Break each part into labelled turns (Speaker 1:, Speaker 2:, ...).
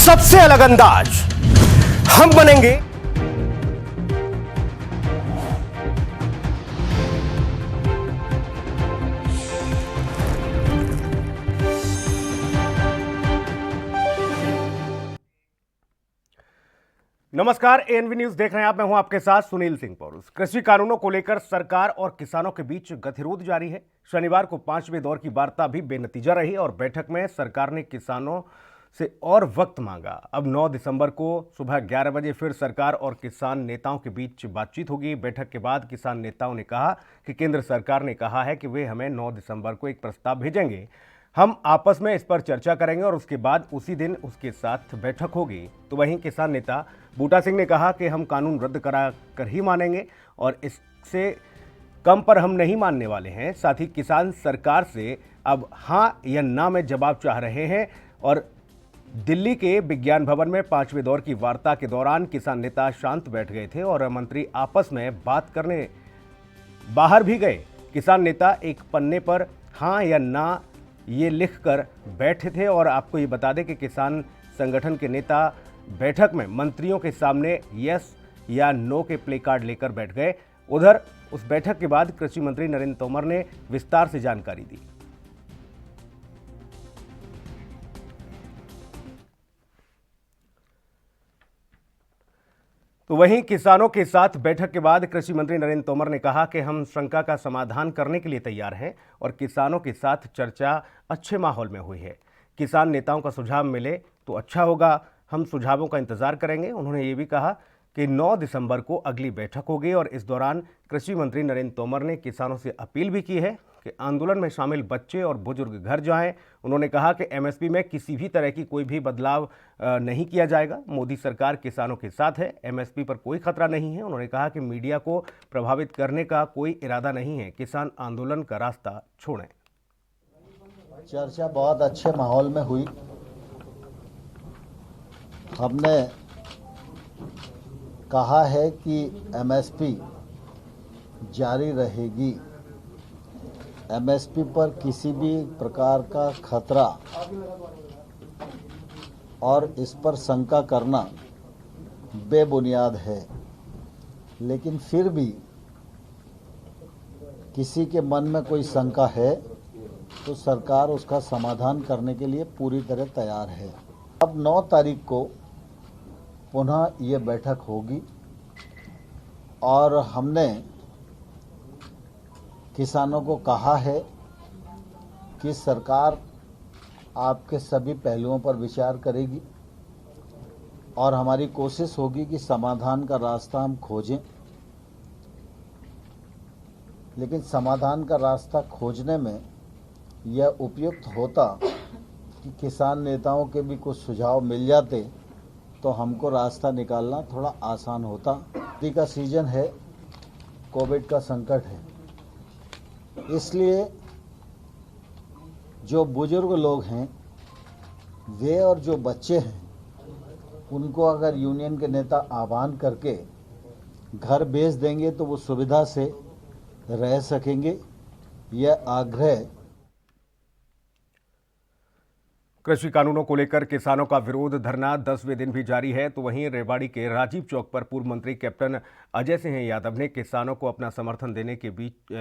Speaker 1: सबसे अलग अंदाज हम बनेंगे नमस्कार, एएनवी न्यूज देख रहे हैं आप। मैं हूं आपके साथ सुनील सिंह पौरुष। कृषि कानूनों को लेकर सरकार और किसानों के बीच गतिरोध जारी है। शनिवार को 5वें दौर की वार्ता भी बेनतीजा रही और बैठक में सरकार ने किसानों से और वक्त मांगा। अब 9 दिसंबर को सुबह 11 बजे फिर सरकार और किसान नेताओं के बीच बातचीत होगी। बैठक के बाद किसान नेताओं ने कहा कि केंद्र सरकार ने कहा है कि वे हमें 9 दिसंबर को एक प्रस्ताव भेजेंगे, हम आपस में इस पर चर्चा करेंगे और उसके बाद उसी दिन उसके साथ बैठक होगी। तो वहीं किसान नेता बूटा सिंह ने कहा कि हम कानून रद्द करा कर ही मानेंगे और इससे कम पर हम नहीं मानने वाले हैं। साथ ही किसान सरकार से अब हाँ या ना में जवाब चाह रहे हैं। और दिल्ली के विज्ञान भवन में 5वें दौर की वार्ता के दौरान किसान नेता शांत बैठ गए थे और मंत्री आपस में बात करने बाहर भी गए। किसान नेता एक पन्ने पर हाँ या ना ये लिखकर बैठे थे और आपको ये बता दें कि किसान संगठन के नेता बैठक में मंत्रियों के सामने यस या नो के प्ले कार्ड लेकर बैठ गए। उधर उस बैठक के बाद कृषि मंत्री नरेंद्र तोमर ने विस्तार से जानकारी दी। तो वहीं किसानों के साथ बैठक के बाद कृषि मंत्री नरेंद्र तोमर ने कहा कि हम शंका का समाधान करने के लिए तैयार हैं और किसानों के साथ चर्चा अच्छे माहौल में हुई है। किसान नेताओं का सुझाव मिले तो अच्छा होगा, हम सुझावों का इंतजार करेंगे। उन्होंने ये भी कहा कि 9 दिसंबर को अगली बैठक होगी और इस दौरान कृषि मंत्री नरेंद्र तोमर ने किसानों से अपील भी की है कि आंदोलन में शामिल बच्चे और बुजुर्ग घर जाएं। उन्होंने कहा कि एमएसपी में किसी भी तरह की कोई भी बदलाव नहीं किया जाएगा। मोदी सरकार किसानों के साथ है, एमएसपी पर कोई खतरा नहीं है। उन्होंने कहा कि मीडिया को प्रभावित करने का कोई इरादा नहीं है, किसान आंदोलन का रास्ता छोड़ें।
Speaker 2: चर्चा बहुत अच्छे माहौल में हुई। हमने कहा है कि एमएसपी जारी रहेगी। एमएसपी पर किसी भी प्रकार का खतरा और इस पर शंका करना बेबुनियाद है। लेकिन फिर भी किसी के मन में कोई शंका है तो सरकार उसका समाधान करने के लिए पूरी तरह तैयार है। अब 9 तारीख को पुनः ये बैठक होगी और हमने किसानों को कहा है कि सरकार आपके सभी पहलुओं पर विचार करेगी और हमारी कोशिश होगी कि समाधान का रास्ता हम खोजें। लेकिन समाधान का रास्ता खोजने में यह उपयुक्त होता कि किसान नेताओं के भी कुछ सुझाव मिल जाते तो हमको रास्ता निकालना थोड़ा आसान होता। सर्दी का सीजन है, कोविड का संकट है, इसलिए जो बुजुर्ग लोग हैं वे और जो बच्चे हैं उनको अगर यूनियन के नेता आह्वान करके घर भेज देंगे तो वो सुविधा से रह सकेंगे। यह आग्रह।
Speaker 1: कृषि कानूनों को लेकर किसानों का विरोध धरना 10वें दिन भी जारी है। तो वहीं रेवाड़ी के राजीव चौक पर पूर्व मंत्री कैप्टन अजय सिंह यादव ने किसानों को अपना समर्थन देने के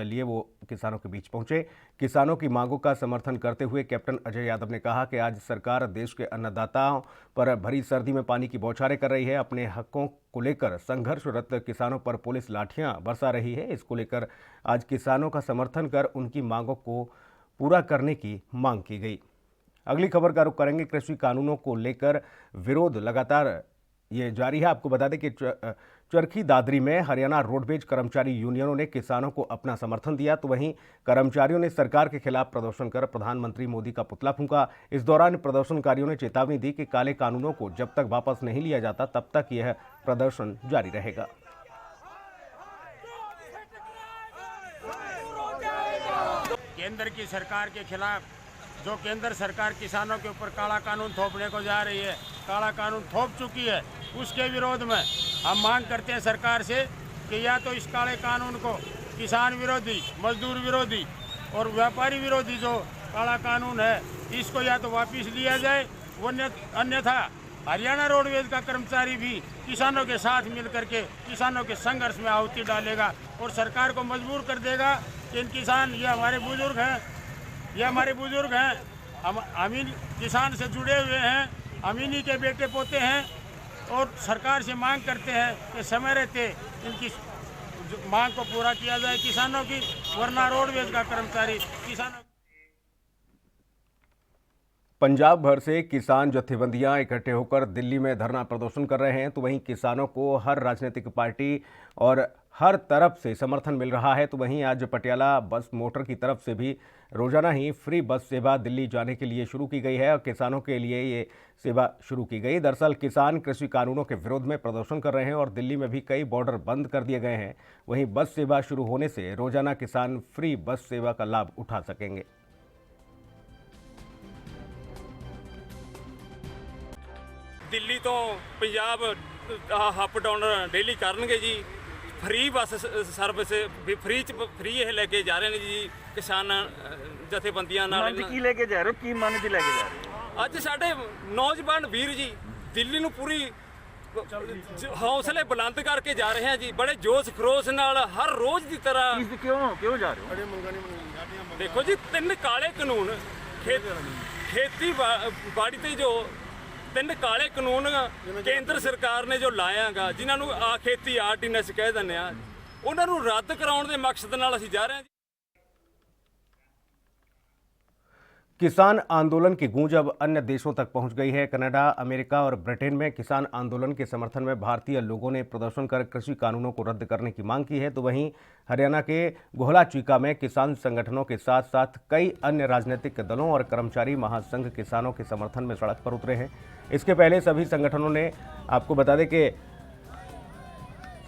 Speaker 1: लिए वो किसानों के बीच पहुंचे। किसानों की मांगों का समर्थन करते हुए कैप्टन अजय यादव ने कहा कि आज सरकार देश के अन्नदाताओं पर भरी सर्दी में पानी की बौछारें कर रही है। अपने हकों को लेकर संघर्षरत किसानों पर पुलिस लाठियां बरसा रही है। इसको लेकर आज किसानों का समर्थन कर उनकी मांगों को पूरा करने की मांग की गई। अगली खबर का रुख करेंगे। कृषि कानूनों को लेकर विरोध लगातार ये जारी है। आपको बता दें कि चरखी दादरी में हरियाणा रोडवेज कर्मचारी यूनियनों ने किसानों को अपना समर्थन दिया। तो वहीं कर्मचारियों ने सरकार के खिलाफ प्रदर्शन कर प्रधानमंत्री मोदी का पुतला फूंका। इस दौरान प्रदर्शनकारियों ने चेतावनी दी कि काले कानूनों को जब तक वापस नहीं लिया जाता तब तक यह प्रदर्शन जारी रहेगा।
Speaker 3: केंद्र की सरकार के खिलाफ जो केंद्र सरकार किसानों के ऊपर काला कानून थोपने को जा रही है, काला कानून थोप चुकी है, उसके विरोध में हम मांग करते हैं सरकार से कि या तो इस काले कानून को किसान विरोधी, मजदूर विरोधी और व्यापारी विरोधी जो काला कानून है इसको या तो वापस लिया जाए, अन्यथा हरियाणा रोडवेज का कर्मचारी भी किसानों के साथ मिल करके किसानों के संघर्ष में आहुति डालेगा और सरकार को मजबूर कर देगा कि इन किसान, ये हमारे बुजुर्ग हैं, हम इन किसान से जुड़े हुए हैं, हम इन्हीं के बेटे पोते हैं और सरकार से मांग करते हैं कि समय रहते इनकी मांग को पूरा किया जाए किसानों की, वरना रोडवेज का कर्मचारी किसानों।
Speaker 1: पंजाब भर से किसान जत्थेबंदियां इकट्ठे होकर दिल्ली में धरना प्रदर्शन कर रहे हैं, तो वहीं किसानों को हर राजनीतिक पार्टी और हर तरफ से समर्थन मिल रहा है। तो वहीं आज पटियाला बस मोटर की तरफ से भी रोजाना ही फ्री बस सेवा दिल्ली जाने के लिए शुरू की गई है और किसानों के लिए ये सेवा शुरू की गई। दरअसल किसान कृषि कानूनों के विरोध में प्रदर्शन कर रहे हैं और दिल्ली में भी कई बॉर्डर बंद कर दिए गए हैं। वहीं बस सेवा शुरू होने से रोजाना किसान फ्री बस सेवा का लाभ उठा सकेंगे।
Speaker 4: दिल्ली तो पंजाब अप डाउन डेली करनगे जी। फ्री बस सर्विस भी फ्री ये लेके जा रहे हैं जी किसान जथेबंदियां नाल।
Speaker 5: की लेके जा रहे हो, की मन च लेके जा रहे हो?
Speaker 4: ਅੱਜ ਸਾਡੇ ਨੌਜਵਾਨ ਵੀਰ ਜੀ ਦਿੱਲੀ ਨੂੰ ਪੂਰੀ ਹੌਸਲੇ ਬੁਲੰਦ ਕਰਕੇ ਜਾ ਰਹੇ ਹਨ ਜੀ, ਬੜੇ ਜੋਸ਼ ਖਰੋਸ਼ ਨਾਲ ਹਰ ਰੋਜ਼ ਦੀ ਤਰ੍ਹਾਂ।
Speaker 5: ਕਿਉਂ ਜਾ ਰਹੇ ਹੋ?
Speaker 4: ਦੇਖੋ ਜੀ, 3 ਕਾਲੇ ਕਾਨੂੰਨ ਖੇਤੀ ਬਾੜੀ ਤੇ ਜੋ 3 ਕਾਲੇ ਕਾਨੂੰਨ ਕੇਂਦਰ ਸਰਕਾਰ ਨੇ ਜੋ ਲਾਇਆਗਾ, ਜਿਨ੍ਹਾਂ ਨੂੰ ਆ ਖੇਤੀ ਆਰਡੀਨੈਂਸ ਕਹਿ ਦਿੰਦੇ ਆ, ਉਹਨਾਂ ਨੂੰ ਰੱਦ ਕਰਾਉਣ ਦੇ ਮਕਸਦ ਨਾਲ ਅਸੀਂ ਜਾ ਰਹੇ ਹਾਂ।
Speaker 1: किसान आंदोलन की गूंज अब अन्य देशों तक पहुंच गई है। कनाडा, अमेरिका और ब्रिटेन में किसान आंदोलन के समर्थन में भारतीय लोगों ने प्रदर्शन कर कृषि कानूनों को रद्द करने की मांग की है। तो वहीं हरियाणा के गोहला चीका में किसान संगठनों के साथ साथ कई अन्य राजनीतिक दलों और कर्मचारी महासंघ किसानों के समर्थन में सड़क पर उतरे हैं। इसके पहले सभी संगठनों ने, आपको बता दें कि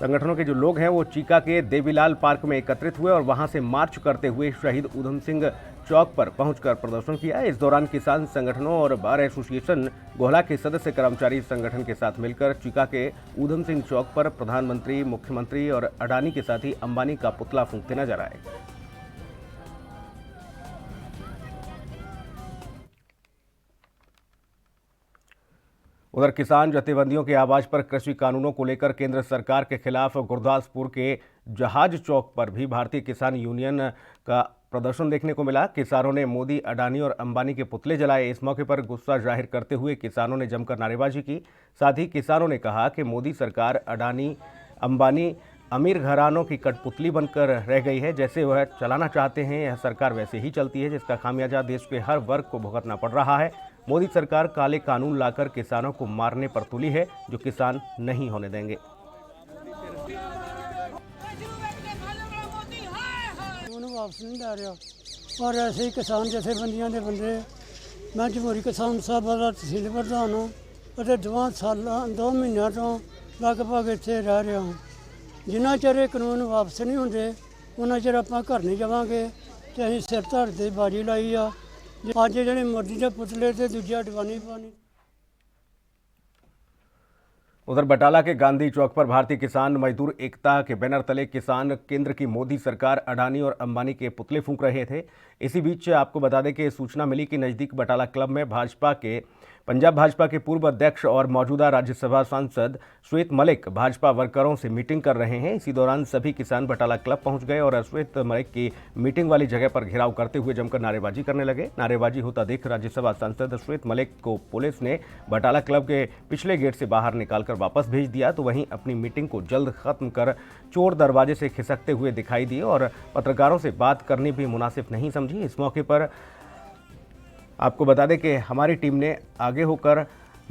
Speaker 1: संगठनों के जो लोग हैं वो चीका के देवीलाल पार्क में एकत्रित हुए और वहां से मार्च करते हुए शहीद ऊधम सिंह चौक पर पहुंचकर प्रदर्शन किया। इस दौरान किसान संगठनों और बार एसोसिएशन गोहला के सदस्य कर्मचारी संगठन के साथ मिलकर चीका के ऊधम सिंह चौक पर प्रधानमंत्री, मुख्यमंत्री और अडानी के साथ ही अंबानी का पुतला फूंकते नजर आए। उधर किसान जथेबंदियों की आवाज पर कृषि कानूनों को लेकर केंद्र सरकार के खिलाफ गुरदासपुर के जहाज चौक पर भी भारतीय किसान यूनियन का प्रदर्शन देखने को मिला। किसानों ने मोदी, अडानी और अंबानी के पुतले जलाए। इस मौके पर गुस्सा जाहिर करते हुए किसानों ने जमकर नारेबाजी की। साथ ही किसानों ने कहा कि मोदी सरकार अडानी, अंबानी, अमीर घरानों की कठपुतली बनकर रह गई है। जैसे वह चलाना चाहते हैं यह सरकार वैसे ही चलती है, जिसका खामियाजा देश के हर वर्ग को भुगतना पड़ रहा है। मोदी सरकार काले कानून लाकर किसानों को मारने पर तुली है, जो किसान नहीं होने देंगे।
Speaker 6: वापस नहीं लै रहा और ऐसे ही किसान जथेबंदियां दे बंदे, मैं जमहूरी किसान सभा का तहसील प्रधान हूँ और 2 महीनों तो लगभग इत्थे रह रहा हूँ। जिन्ना चਿਰ ਇਹ ਕਾਨੂੰਨ वापस नहीं होंगे उन्ना चਿਰ ਆਪਾਂ घर नहीं जावांगे। तो ਅਸੀਂ सिर धड़ ते बाजी लाई आ। ਅੱਜ ਜਿਹੜੇ ਮੋਦੀ ਦੇ ਪੁਤਲੇ ਤੇ ਦੂਜਾ ਅਡਵਾਨੀ ਪਾਣੀ।
Speaker 1: उधर बटाला के गांधी चौक पर भारतीय किसान मजदूर एकता के बैनर तले किसान केंद्र की मोदी सरकार, अडानी और अंबानी के पुतले फूंक रहे थे। इसी बीच आपको बता दें कि सूचना मिली कि नज़दीक बटाला क्लब में पंजाब भाजपा के पूर्व अध्यक्ष और मौजूदा राज्यसभा सांसद श्वेत मलिक भाजपा वर्करों से मीटिंग कर रहे हैं। इसी दौरान सभी किसान बटाला क्लब पहुंच गए और श्वेत मलिक की मीटिंग वाली जगह पर घेराव करते हुए जमकर नारेबाजी करने लगे। नारेबाजी होता देख राज्यसभा सांसद श्वेत मलिक को पुलिस ने बटाला क्लब के पिछले गेट से बाहर निकालकर वापस भेज दिया। तो वहीं अपनी मीटिंग को जल्द खत्म कर चोर दरवाजे से खिसकते हुए दिखाई दिए और पत्रकारों से बात करनी भी मुनासिब नहीं समझी। इस मौके पर आपको बता दें कि हमारी टीम ने आगे होकर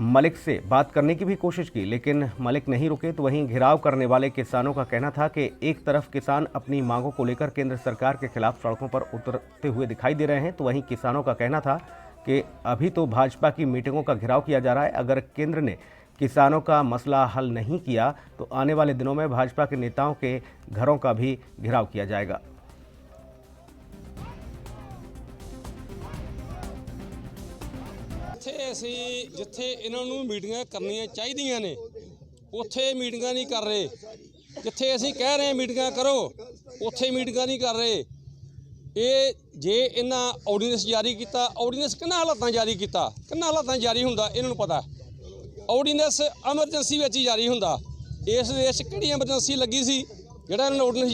Speaker 1: मलिक से बात करने की भी कोशिश की, लेकिन मलिक नहीं रुके। तो वहीं घेराव करने वाले किसानों का कहना था कि एक तरफ किसान अपनी मांगों को लेकर केंद्र सरकार के खिलाफ सड़कों पर उतरते हुए दिखाई दे रहे हैं, तो वहीं किसानों का कहना था कि अभी तो भाजपा की मीटिंगों का घेराव किया जा रहा है। अगर केंद्र ने किसानों का मसला हल नहीं किया तो आने वाले दिनों में भाजपा के नेताओं के घरों का भी घेराव किया जाएगा।
Speaker 7: ਅਸੀਂ ਜਿੱਥੇ ਇਹਨਾਂ ਨੂੰ ਮੀਟਿੰਗਾਂ ਕਰਨੀਆਂ ਚਾਹੀਦੀਆਂ ਨੇ ਉੱਥੇ ਮੀਟਿੰਗਾਂ ਨਹੀਂ ਕਰ ਰਹੇ। ਜਿੱਥੇ ਅਸੀਂ ਕਹਿ ਰਹੇ ਮੀਟਿੰਗਾਂ ਕਰੋ ਉੱਥੇ ਮੀਟਿੰਗਾਂ ਨਹੀਂ ਕਰ ਰਹੇ। ਇਹ ਜੇ ਇਹਨਾਂ ਆਰਡੀਨੈਂਸ ਜਾਰੀ ਕੀਤਾ, ਆਰਡੀਨੈਂਸ ਕਿੰਨਾ ਹਾਲਾਤਾਂ ਜਾਰੀ ਕੀਤਾ, ਕਿੰਨਾ ਹਾਲਾਤਾਂ ਜਾਰੀ ਹੁੰਦਾ ਇਹਨਾਂ ਨੂੰ ਪਤਾ। ਆਰਡੀਨੈਂਸ ਐਮਰਜੈਂਸੀ ਵਿੱਚ ਹੀ ਜਾਰੀ ਹੁੰਦਾ। ਇਸ ਦੇਸ਼ 'ਚ ਕਿਹੜੀ ਐਮਰਜੈਂਸੀ ਲੱਗੀ ਸੀ ਜਿਹੜਾ ਇਹਨਾਂ ਨੂੰ ਆਰਡੀਨੈਂਸ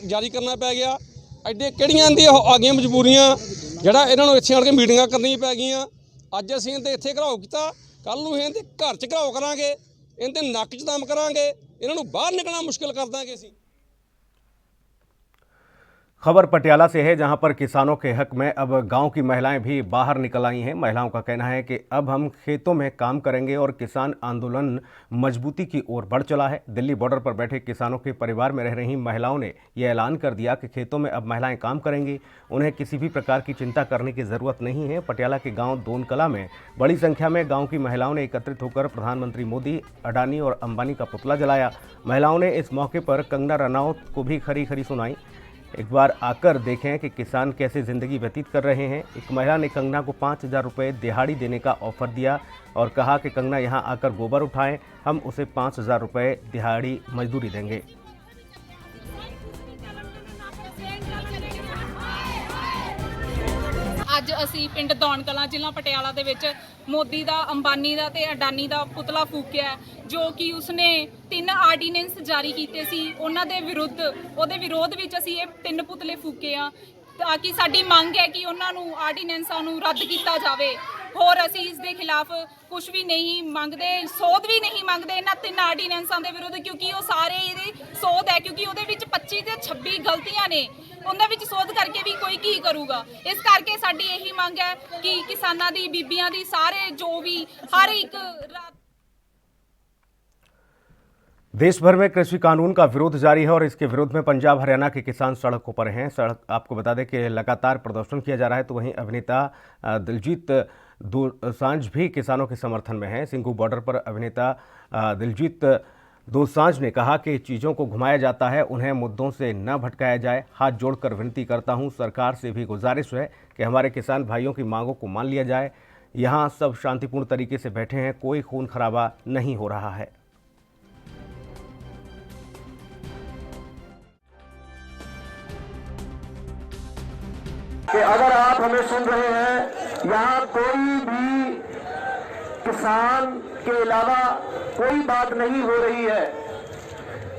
Speaker 7: ਜਾਰੀ ਕਰਨਾ ਪੈ ਗਿਆ? ਐਡੇ ਕਿਹੜੀਆਂ ਦੀਆਂ ਆ ਗਈਆਂ ਮਜਬੂਰੀਆਂ ਜਿਹੜਾ ਇਹਨਾਂ ਨੂੰ ਇੱਥੇ ਆਣ ਕੇ ਮੀਟਿੰਗਾਂ ਕਰਨੀਆਂ ਪੈ ਗਈਆਂ। ਅੱਜ ਅਸੀਂ ਇਹਦੇ ਇੱਥੇ ਘਰਾਓ ਕੀਤਾ, ਕੱਲ ਨੂੰ ਇਹਦੇ ਘਰ 'ਚ ਘਰਾਓ ਕਰਾਂਗੇ, ਇਹਦੇ ਨੱਕ 'ਚ ਦਮ ਕਰਾਂਗੇ, ਇਹਨਾਂ ਨੂੰ ਬਾਹਰ निकलना मुश्किल कर देंगे ਅਸੀਂ।
Speaker 1: खबर पटियाला से है, जहां पर किसानों के हक में अब गांव की महिलाएं भी बाहर निकल आई हैं। महिलाओं का कहना है कि अब हम खेतों में काम करेंगे और किसान आंदोलन मजबूती की ओर बढ़ चला है। दिल्ली बॉर्डर पर बैठे किसानों के परिवार में रह रही महिलाओं ने यह ऐलान कर दिया कि खेतों में अब महिलाएं काम करेंगी, उन्हें किसी भी प्रकार की चिंता करने की ज़रूरत नहीं है। पटियाला के गाँव दोनकला में बड़ी संख्या में गाँव की महिलाओं ने एकत्रित होकर प्रधानमंत्री मोदी, अडानी और अंबानी का पुतला जलाया। महिलाओं ने इस मौके पर कंगना रनौत को भी खरी खरी सुनाई। एक बार आकर देखें कि किसान कैसे ज़िंदगी व्यतीत कर रहे हैं। एक महिला ने कंगना को 5,000 रुपये दिहाड़ी देने का ऑफ़र दिया और कहा कि कंगना यहाँ आकर गोबर उठाएं, हम उसे 5,000 रुपये दिहाड़ी मजदूरी देंगे।
Speaker 8: ਅੱਜ ਅਸੀਂ ਪਿੰਡ ਦੌਨਕਲਾਂ ਜ਼ਿਲ੍ਹਾ ਪਟਿਆਲਾ ਦੇ ਵਿੱਚ ਮੋਦੀ ਦਾ, ਅੰਬਾਨੀ ਦਾ ਤੇ ਅਡਾਨੀ ਦਾ ਪੁਤਲਾ ਫੂਕਿਆ, ਜੋ ਕਿ ਉਸਨੇ 3 ਆਰਡੀਨੈਂਸ ਜਾਰੀ ਕੀਤੇ ਸੀ। ਉਹਨਾਂ ਦੇ ਉਹਦੇ ਵਿਰੋਧ ਵਿੱਚ ਅਸੀਂ ਇਹ 3 ਪੁਤਲੇ ਫੂਕੇ ਆ, ਤਾਂ ਕਿ ਸਾਡੀ ਮੰਗ ਹੈ ਕਿ ਉਹਨਾਂ ਨੂੰ ਆਰਡੀਨੈਂਸਾਂ ਨੂੰ ਰੱਦ ਕੀਤਾ ਜਾਵੇ। ਹੋਰ ਅਸੀਂ ਇਸ ਦੇ ਖਿਲਾਫ ਕੁਝ ਵੀ ਨਹੀਂ ਮੰਗਦੇ, ਸੋਧ ਵੀ ਨਹੀਂ ਮੰਗਦੇ ਇਹਨਾਂ 3 ਆਰਡੀਨੈਂਸਾਂ ਦੇ ਵਿਰੁੱਧ, ਕਿਉਂਕਿ ਉਹ ਸਾਰੇ ਇਹਦੀ ਸੋਧ ਹੈ, ਕਿਉਂਕਿ ਉਹਦੇ ਵਿੱਚ 25 ਤੇ 26 ਗਲਤੀਆਂ ਨੇ। ਉਹਨਾਂ ਵਿੱਚ ਸੋਧ ਕਰਕੇ ਵੀ ਕੋਈ ਕੀ ਕਰੂਗਾ। ਇਸ ਕਰਕੇ ਸਾਡੀ ਇਹੀ ਮੰਗ ਹੈ ਕਿ ਕਿਸਾਨਾਂ ਦੀ, ਬੀਬੀਆਂ ਦੀ, ਸਾਰੇ जो भी हर एक
Speaker 1: देश भर में कृषि कानून का विरोध जारी है और इसके विरोध में पंजाब हरियाणा के किसान सड़कों पर हैं। आपको बता दें कि लगातार प्रदर्शन किया जा रहा है। तो वहीं अभिनेता दिलजीत दोसांझ भी किसानों के समर्थन में हैं। सिंघू बॉर्डर पर अभिनेता दिलजीत दोसांझ ने कहा कि चीज़ों को घुमाया जाता है, उन्हें मुद्दों से न भटकाया जाए। हाथ जोड़कर विनती करता हूं, सरकार से भी गुजारिश है कि हमारे किसान भाइयों की मांगों को मान लिया जाए। यहाँ सब शांतिपूर्ण तरीके से बैठे हैं, कोई खून खराबा नहीं हो रहा है।
Speaker 9: कि अगर आप हमें सुन रहे हैं, यहाँ कोई भी किसान के अलावा कोई बात नहीं हो रही है।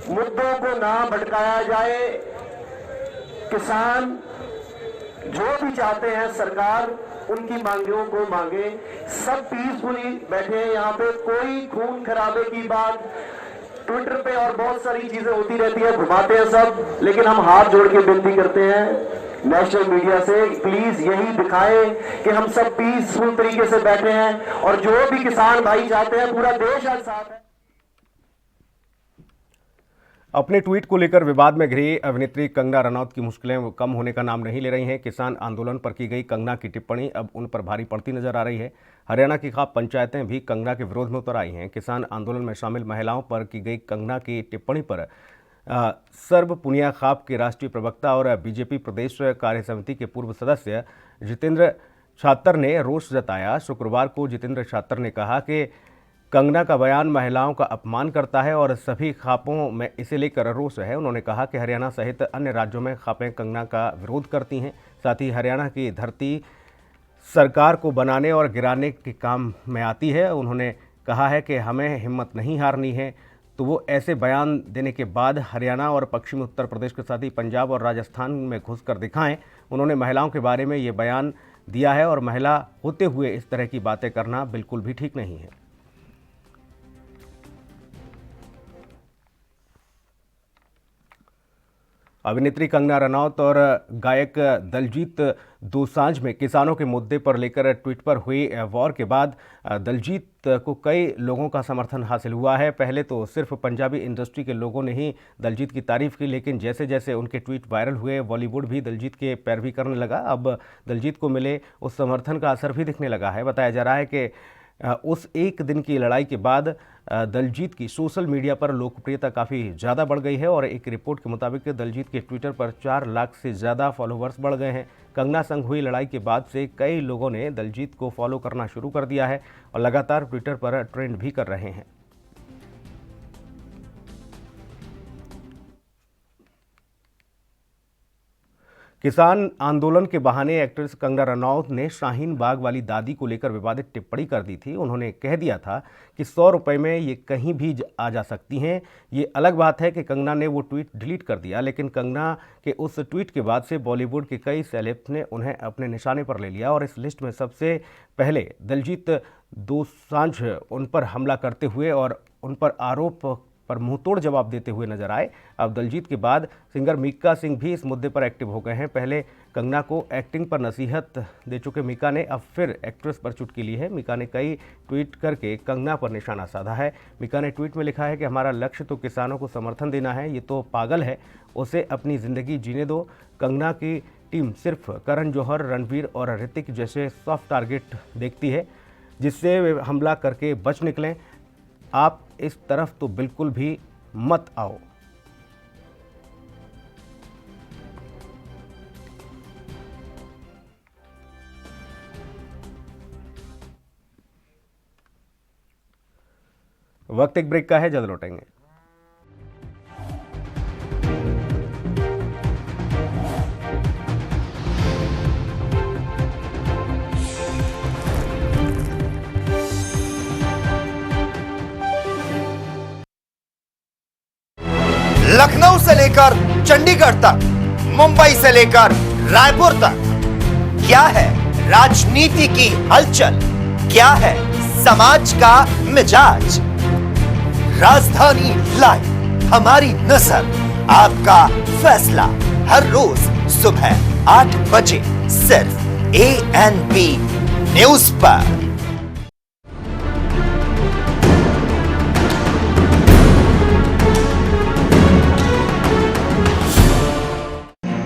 Speaker 9: मुद्दों को ना भटकाया जाए। किसान जो भी चाहते हैं सरकार उनकी मांगों को मांगे। सब पीसफुली बैठे हैं, यहाँ पे कोई खून खराबे की बात ट्विटर पे और बहुत सारी चीजें होती रहती है, घुमाते हैं सब, लेकिन हम हाथ जोड़ के विनती करते हैं नेशनल मीडिया से, प्लीज यही दिखाएं कि हम सब पीसफुल तरीके से बैठे हैं और जो भी किसान भाई चाहते हैं पूरा देश आज साथ है।
Speaker 1: अपने ट्वीट को लेकर विवाद में घिरी अभिनेत्री कंगना रनौत की मुश्किलें कम होने का नाम नहीं ले रही हैं। किसान आंदोलन पर की गई कंगना की टिप्पणी अब उन पर भारी पड़ती नजर आ रही है। हरियाणा की खाप पंचायतें भी कंगना के विरोध में उतर आई हैं। किसान आंदोलन में शामिल महिलाओं पर की गई कंगना की टिप्पणी पर सर्ब पुनिया खाप के राष्ट्रीय प्रवक्ता और बीजेपी प्रदेश कार्य समिति के पूर्व सदस्य जितेंद्र छात्र ने रोष जताया। शुक्रवार को जितेंद्र छात्र ने कहा कि कंगना का बयान महिलाओं का अपमान करता है और सभी खापों में इसे लेकर रोष है। उन्होंने कहा कि हरियाणा सहित अन्य राज्यों में खापें कंगना का विरोध करती हैं। साथ ही हरियाणा की धरती सरकार को बनाने और गिराने के काम में आती है। उन्होंने कहा है कि हमें हिम्मत नहीं हारनी है। तो वो ऐसे बयान देने के बाद हरियाणा और पश्चिमी उत्तर प्रदेश के साथ ही पंजाब और राजस्थान में घुसकर दिखाएं। उन्होंने महिलाओं के बारे में ये बयान दिया है और महिला होते हुए इस तरह की बातें करना बिल्कुल भी ठीक नहीं है। अभिनेत्री कंगना रनौत और गायक दिलजीत दोसांझ में किसानों के मुद्दे पर लेकर ट्वीट पर हुई वॉर के बाद दिलजीत को कई लोगों का समर्थन हासिल हुआ है। पहले तो सिर्फ पंजाबी इंडस्ट्री के लोगों ने ही दिलजीत की तारीफ की, लेकिन जैसे जैसे उनके ट्वीट वायरल हुए बॉलीवुड भी दिलजीत के पैरवी करने लगा। अब दिलजीत को मिले उस समर्थन का असर भी दिखने लगा है। बताया जा रहा है कि उस एक दिन की लड़ाई के बाद दिलजीत की सोशल मीडिया पर लोकप्रियता काफ़ी ज़्यादा बढ़ गई है और एक रिपोर्ट के मुताबिक दिलजीत के ट्विटर पर 4 लाख से ज़्यादा फॉलोवर्स बढ़ गए हैं। कंगना संग हुई लड़ाई के बाद से कई लोगों ने दिलजीत को फॉलो करना शुरू कर दिया है और लगातार ट्विटर पर ट्रेंड भी कर रहे हैं। किसान आंदोलन के बहाने एक्ट्रेस कंगना रनौत ने शाहीन बाग वाली दादी को लेकर विवादित टिप्पणी कर दी थी। उन्होंने कह दिया था कि 100 रुपये में ये कहीं भी आ जा सकती हैं। ये अलग बात है कि कंगना ने वो ट्वीट डिलीट कर दिया, लेकिन कंगना के उस ट्वीट के बाद से बॉलीवुड के कई सेलेब्स ने उन्हें अपने निशाने पर ले लिया और इस लिस्ट में सबसे पहले दिलजीत दोसांझ उन पर हमला करते हुए और उन पर आरोप पर मुंहतोड़ जवाब देते हुए नजर आए। अब दिलजीत के बाद सिंगर मीका सिंह भी इस मुद्दे पर एक्टिव हो गए हैं। पहले कंगना को एक्टिंग पर नसीहत दे चुके मीका ने अब फिर एक्ट्रेस पर चुटकी ली है। मीका ने कई ट्वीट करके कंगना पर निशाना साधा है। मीका ने ट्वीट में लिखा है कि हमारा लक्ष्य तो किसानों को समर्थन देना है, ये तो पागल है, उसे अपनी ज़िंदगी जीने दो। कंगना की टीम सिर्फ करण जौहर, रणवीर और ऋतिक जैसे सॉफ्ट टारगेट देखती है जिससे वे हमला करके बच निकलें। आप इस तरफ तो बिल्कुल भी मत आओ। वक्त एक ब्रेक का है, जल्द लौटेंगे।
Speaker 10: लखनऊ से लेकर चंडीगढ़ तक, मुंबई से लेकर रायपुर तक, क्या है राजनीति की हलचल, क्या है समाज का मिजाज। राजधानी लाइव, हमारी नजर, आपका फैसला, हर रोज सुबह 8 बजे सिर्फ ANP न्यूज पर।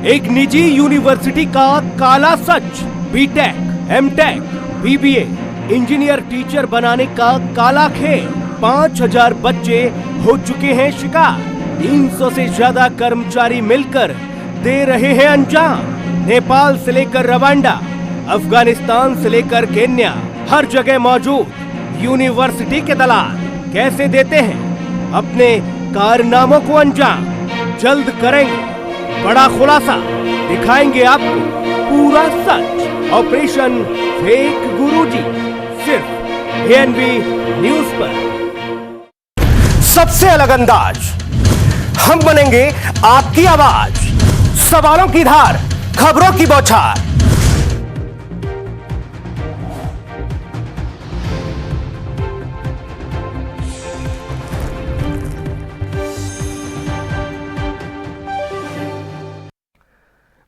Speaker 1: एक निजी यूनिवर्सिटी का काला सच, BTech, MTech, BBA, engineer teacher बनाने का काला खेल। 5000 बच्चे हो चुके हैं शिकार। 300 से ज्यादा कर्मचारी मिलकर दे रहे हैं अंजाम। नेपाल से लेकर रवांडा, अफगानिस्तान से लेकर केन्या, हर जगह मौजूद यूनिवर्सिटी के दलाल कैसे देते हैं अपने कारनामों को अंजाम। जल्द करेंगे बड़ा खुलासा, दिखाएंगे आपको पूरा सच। ऑपरेशन फेक गुरुजी, सिर्फ ANV न्यूज पर। सबसे अलग अंदाज, हम बनेंगे आपकी आवाज। सवालों की धार, खबरों की बौछार।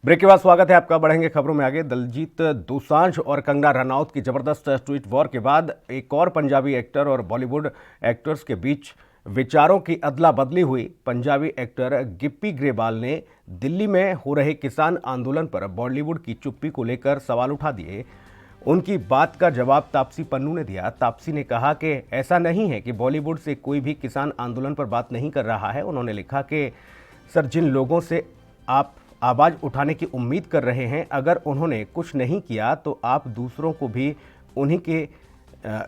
Speaker 1: ब्रेक के बाद स्वागत है आपका। बढ़ेंगे खबरों में आगे। दिलजीत दोसांझ और कंगना रनौत की जबरदस्त ट्वीट वॉर के बाद एक और पंजाबी एक्टर और बॉलीवुड एक्टर्स के बीच विचारों की अदला बदली हुई। पंजाबी एक्टर गिप्पी ग्रेवाल ने दिल्ली में हो रहे किसान आंदोलन पर बॉलीवुड की चुप्पी को लेकर सवाल उठा दिए। उनकी बात का जवाब तापसी पन्नू ने दिया। तापसी ने कहा कि ऐसा नहीं है कि बॉलीवुड से कोई भी किसान आंदोलन पर बात नहीं कर रहा है। उन्होंने लिखा कि सर, जिन लोगों से आप आवाज़ उठाने की उम्मीद कर रहे हैं, अगर उन्होंने कुछ नहीं किया तो आप दूसरों को भी उन्हीं के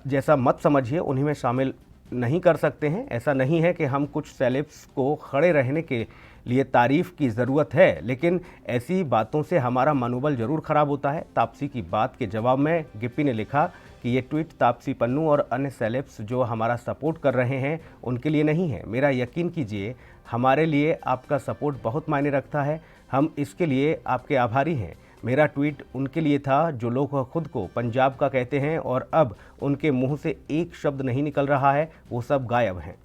Speaker 1: जैसा मत समझिए, उन्हीं में शामिल नहीं कर सकते हैं। ऐसा नहीं है कि हम कुछ सेलेब्स को खड़े रहने के लिए तारीफ़ की ज़रूरत है, लेकिन ऐसी बातों से हमारा मनोबल ज़रूर ख़राब होता है। तापसी की बात के जवाब में गिप्पी ने लिखा कि ये ट्वीट तापसी पन्नू और अन्य सेलेब्स जो हमारा सपोर्ट कर रहे हैं उनके लिए नहीं है। मेरा यकीन कीजिए, हमारे लिए आपका सपोर्ट बहुत मायने रखता है। हम इसके लिए आपके आभारी हैं। मेरा ट्वीट उनके लिए था जो लोग खुद को पंजाब का कहते हैं और अब उनके मुंह से एक शब्द नहीं निकल रहा है, वो सब गायब हैं।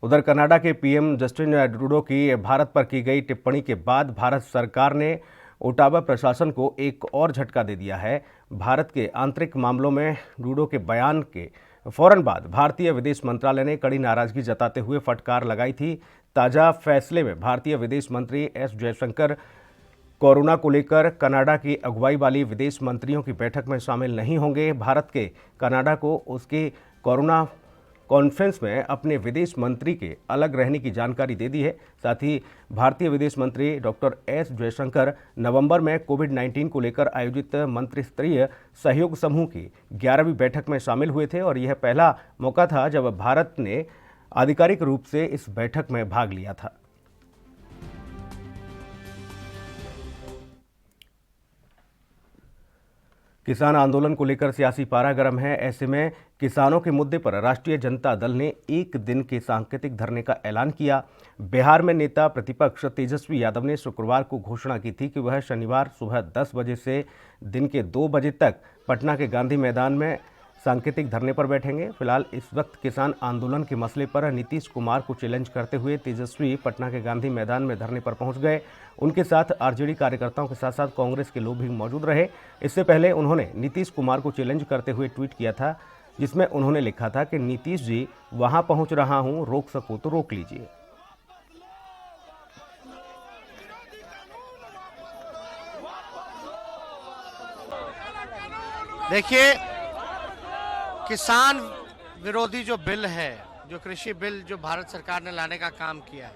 Speaker 1: उधर कनाडा के PM जस्टिन ट्रूडो की भारत पर की गई टिप्पणी के बाद भारत सरकार ने ओटावा प्रशासन को एक और झटका दे दिया है। भारत के आंतरिक मामलों में ट्रूडो के बयान के फौरन बाद भारतीय विदेश मंत्रालय ने कड़ी नाराजगी जताते हुए फटकार लगाई थी। ताज़ा फैसले में भारतीय विदेश मंत्री S जयशंकर कोरोना को लेकर कनाडा की अगुवाई वाली विदेश मंत्रियों की बैठक में शामिल नहीं होंगे। भारत के कनाडा को उसकी कोरोना कॉन्फ्रेंस में अपने विदेश मंत्री के अलग रहने की जानकारी दे दी है। साथ ही भारतीय विदेश मंत्री डॉक्टर एस जयशंकर नवंबर में कोविड-19 को लेकर आयोजित मंत्री स्तरीय सहयोग समूह की 11वीं बैठक में शामिल हुए थे और यह पहला मौका था जब भारत ने आधिकारिक रूप से इस बैठक में भाग लिया था। किसान आंदोलन को लेकर सियासी पारा गर्म है। ऐसे में किसानों के मुद्दे पर राष्ट्रीय जनता दल ने एक दिन के सांकेतिक धरने का ऐलान किया। बिहार में नेता प्रतिपक्ष तेजस्वी यादव ने शुक्रवार को घोषणा की थी कि वह शनिवार सुबह 10 बजे से दिन के 2 बजे तक पटना के गांधी मैदान में सांकेतिक धरने पर बैठेंगे। फिलहाल इस वक्त किसान आंदोलन के मसले पर नीतीश कुमार को चैलेंज करते हुए तेजस्वी पटना के गांधी मैदान में धरने पर पहुंच गए। उनके साथ आरजेडी कार्यकर्ताओं के साथ साथ कांग्रेस के लोग भी मौजूद रहे। इससे पहले उन्होंने नीतीश कुमार को चैलेंज करते हुए ट्वीट किया था, जिसमें उन्होंने लिखा था कि नीतीश जी वहां पहुंच रहा हूं, रोक सको तो रोक लीजिए।
Speaker 11: देखिए, किसान विरोधी जो बिल है, जो कृषि बिल जो भारत सरकार ने लाने का काम किया है,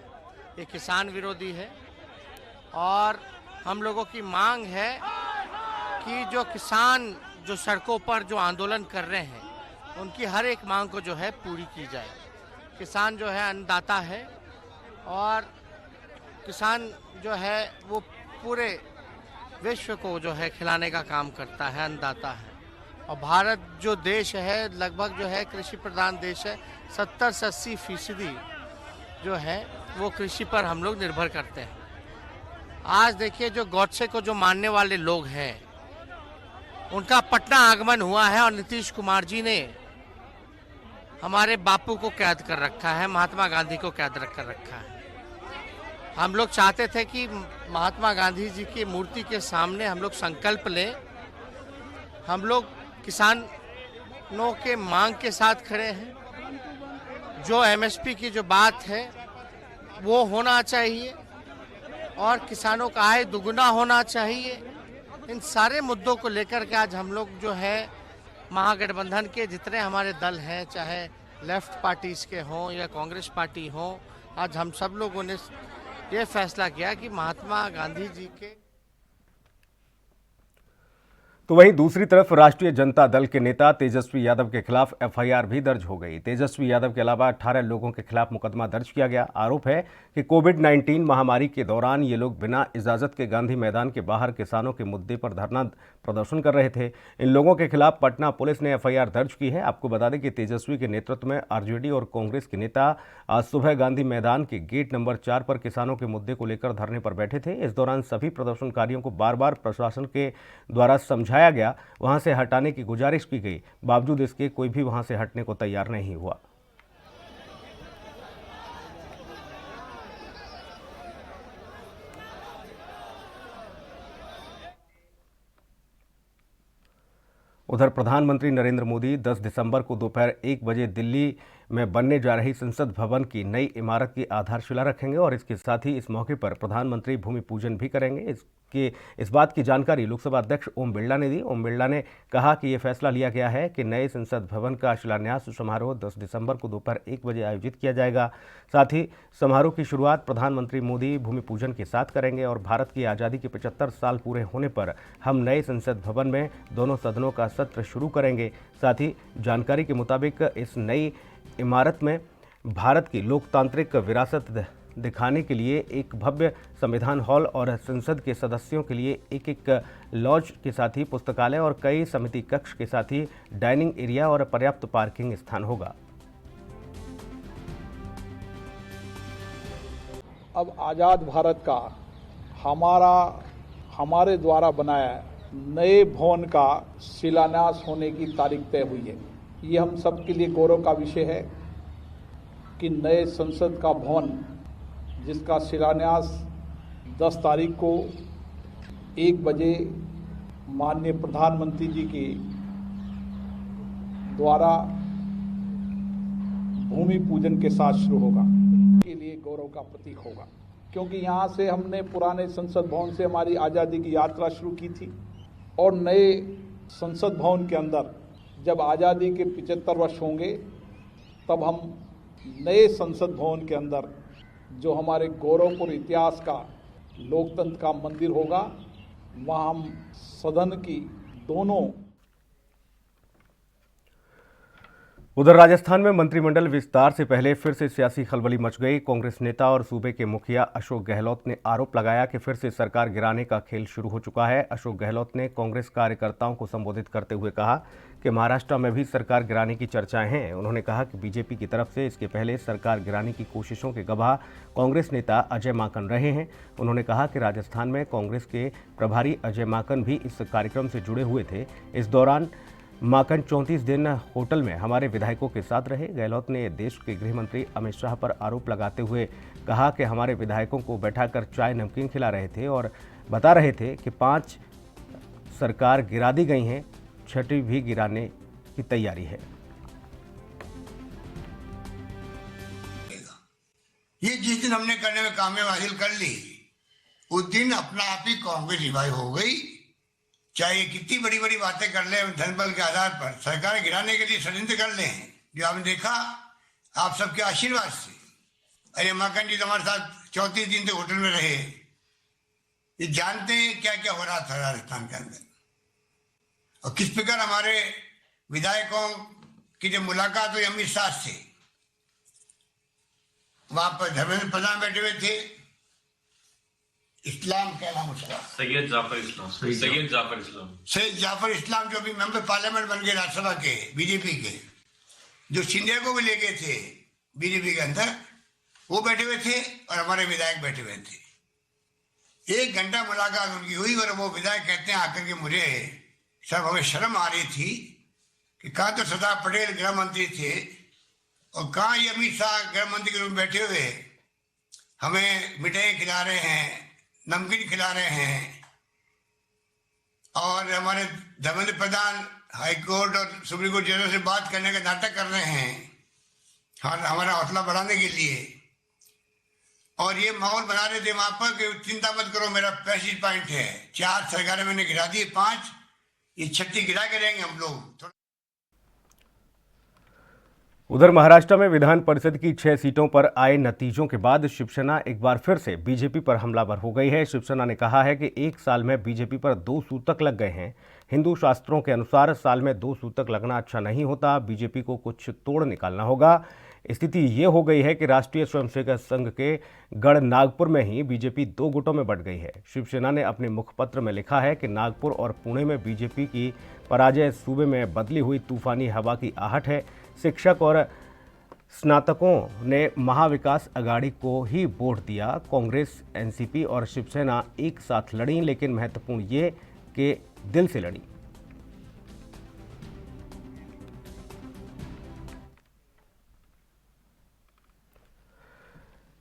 Speaker 11: ये किसान विरोधी है और हम लोगों की मांग है कि जो किसान जो सड़कों पर जो आंदोलन कर रहे हैं उनकी हर एक मांग को जो है पूरी की जाए। किसान जो है अन्नदाता है और किसान जो है वो पूरे विश्व को जो है खिलाने का काम करता है, अन्नदाता है। और भारत जो देश है लगभग जो है कृषि प्रधान देश है। 70 से 80% जो है वो कृषि पर हम लोग निर्भर करते हैं। आज देखिए, जो गॉडसे को जो मानने वाले लोग हैं उनका पटना आगमन हुआ है और नीतीश कुमार जी ने हमारे बापू को कैद कर रखा है, महात्मा गांधी को कैद कर रखा है। हम लोग चाहते थे कि महात्मा गांधी जी की मूर्ति के सामने हम लोग संकल्प लें। हम लोग किसानों के मांग के साथ खड़े हैं। जो एमएसपी की जो बात है वो होना चाहिए और किसानों का आय दुगुना होना चाहिए। इन सारे मुद्दों को लेकर के आज हम लोग जो है महागठबंधन के जितने हमारे दल हैं, चाहे लेफ्ट पार्टीज के हों या कांग्रेस पार्टी हो, आज हम सब लोगों ने ये फैसला किया कि महात्मा गांधी जी के।
Speaker 1: तो वहीं दूसरी तरफ राष्ट्रीय जनता दल के नेता तेजस्वी यादव के खिलाफ एफआईआर भी दर्ज हो गई। तेजस्वी यादव के अलावा 18 लोगों के खिलाफ मुकदमा दर्ज किया गया। आरोप है कि कोविड-19 महामारी के दौरान ये लोग बिना इजाजत के गांधी मैदान के बाहर किसानों के मुद्दे पर धरना प्रदर्शन कर रहे थे। इन लोगों के खिलाफ पटना पुलिस ने एफआईआर दर्ज की है। आपको बता दें कि तेजस्वी के नेतृत्व में आरजेडी और कांग्रेस के नेता आज सुबह गांधी मैदान के गेट नंबर 4 पर किसानों के मुद्दे को लेकर धरने पर बैठे थे। इस दौरान सभी प्रदर्शनकारियों को बार बार प्रशासन के द्वारा समझाया गया, वहां से हटाने की गुजारिश की गई, बावजूद इसके कोई भी वहां से हटने को तैयार नहीं हुआ। उधर प्रधानमंत्री नरेंद्र मोदी 10 दिसंबर को दोपहर 1 बजे दिल्ली में बनने जा रही संसद भवन की नई इमारत की आधारशिला रखेंगे और इसके साथ ही इस मौके पर प्रधानमंत्री भूमि पूजन भी करेंगे। इस बात की जानकारी लोकसभा अध्यक्ष ओम बिरला ने दी। ओम बिरला ने कहा कि यह फैसला लिया गया है कि नए संसद भवन का शिलान्यास समारोह 10 दिसंबर को दोपहर 1 बजे आयोजित किया जाएगा। साथ ही समारोह की शुरुआत प्रधानमंत्री मोदी भूमि पूजन के साथ करेंगे और भारत की आज़ादी के 75 साल पूरे होने पर हम नए संसद भवन में दोनों सदनों का सत्र शुरू करेंगे। साथ ही जानकारी के मुताबिक इस नई इमारत में भारत की लोकतांत्रिक विरासत दिखाने के लिए एक भव्य संविधान हॉल और संसद के सदस्यों के लिए एक लॉज के साथ ही पुस्तकालय और कई समिति कक्ष के साथ ही डाइनिंग एरिया और पर्याप्त पार्किंग स्थान होगा।
Speaker 12: अब आज़ाद भारत का हमारे द्वारा बनाया नए भवन का शिलान्यास होने की तारीख तय हुई है। ये हम सब के लिए गौरव का विषय है कि नए संसद का भवन जिसका शिलान्यास 10 तारीख को 1 बजे माननीय प्रधानमंत्री जी के द्वारा भूमि पूजन के साथ शुरू होगा, के लिए गौरव का प्रतीक होगा। क्योंकि यहाँ से हमने पुराने संसद भवन से हमारी आज़ादी की यात्रा शुरू की थी और नए संसद भवन के अंदर जब आज़ादी के 75 वर्ष होंगे तब हम नए संसद भवन के अंदर जो हमारे गौरवपूर्ण इतिहास का लोकतंत्र का मंदिर होगा, वहाँ हम सदन की दोनों।
Speaker 1: उधर राजस्थान में मंत्रिमंडल विस्तार से पहले फिर से सियासी खलबली मच गई। कांग्रेस नेता और सूबे के मुखिया अशोक गहलोत ने आरोप लगाया कि फिर से सरकार गिराने का खेल शुरू हो चुका है। अशोक गहलोत ने कांग्रेस कार्यकर्ताओं को संबोधित करते हुए कहा कि महाराष्ट्र में भी सरकार गिराने की चर्चाएं हैं। उन्होंने कहा कि बीजेपी की तरफ से इसके पहले सरकार गिराने की कोशिशों के गवाह कांग्रेस नेता अजय माकन रहे हैं। उन्होंने कहा कि राजस्थान में कांग्रेस के प्रभारी अजय माकन भी इस कार्यक्रम से जुड़े हुए थे। इस दौरान माकन 34 दिन होटल में हमारे विधायकों के साथ रहे। गहलोत ने देश के गृह मंत्री अमित शाह पर आरोप लगाते हुए कहा कि हमारे विधायकों को बैठाकर चाय नमकीन खिला रहे थे और बता रहे थे कि 5 सरकार गिरा दी गई हैं, 6वीं भी गिराने की तैयारी है।
Speaker 13: ये जिस दिन हमने करने में कामयाबी हासिल कर ली, उस दिन अपना आप ही कांग्रेस रिवाइव हो गई। चाहे ये कितनी बड़ी बड़ी बातें कर ले, धन बल के आधार पर सरकार गिराने के लिए षड्यंत्र कर ले, जो आपने देखा आप सबके आशीर्वाद से। अरे माकन जी तो हमारे साथ 34 दिन तक होटल में रहे। ये जानते हैं क्या क्या हो रहा था राजस्थान के अंदर और किस प्रकार हमारे विधायकों की जब मुलाकात हुई अमित शाह से, वहां पर धर्मेंद्र प्रधान बैठे हुए थे। इस्लाम क्या नाम उसका?
Speaker 5: सैयद जाफर इस्लाम
Speaker 13: जो अभी मेंबर पार्लियामेंट बन गए राज्यसभा के बीजेपी के, जो सिंधिया को भी ले गए थे बीजेपी के अंदर, वो बैठे हुए थे और हमारे विधायक बैठे हुए थे। 1 घंटा मुलाकात उनकी हुई और वो विधायक कहते हैं आकर के मुझे सब हमें शर्म आ रही थी कि कहाँ तो सरदार पटेल गृह मंत्री थे और कहाँ ये अमित शाह गृह मंत्री के रूप में बैठे हुए हमें मिठाई खिला रहे हैं, नमकीन खिला रहे हैं और हमारे धर्मेंद्र प्रधान हाईकोर्ट और सुप्रीम कोर्ट जजों से बात करने का नाटक कर रहे हैं हमारा हौसला बढ़ाने के लिए। और ये माहौल बना रहे थे वहां पर कि चिंता मत करो, मेरा 65 पॉइंट है, 4 सरकारें मैंने गिरा दी, 5 ये 36 गिरा के रहेंगे हम लोग।
Speaker 1: उधर महाराष्ट्र में विधान परिषद की 6 सीटों पर आए नतीजों के बाद शिवसेना एक बार फिर से बीजेपी पर हमलावर हो गई है। शिवसेना ने कहा है कि 1 साल में बीजेपी पर 2 सूतक लग गए हैं। हिंदू शास्त्रों के अनुसार साल में 2 सूतक लगना अच्छा नहीं होता, बीजेपी को कुछ तोड़ निकालना होगा। स्थिति ये हो गई है कि राष्ट्रीय स्वयंसेवक संघ के गढ़ नागपुर में ही बीजेपी 2 गुटों में बंट गई है। शिवसेना ने अपने मुखपत्र में लिखा है कि नागपुर और पुणे में बीजेपी की पराजय सूबे में बदली हुई तूफानी हवा की आहट है। शिक्षक और स्नातकों ने महाविकास अघाड़ी को ही वोट दिया। कांग्रेस, एनसीपी और शिवसेना एक साथ लड़ी, लेकिन महत्वपूर्ण ये कि दिल से लड़ी।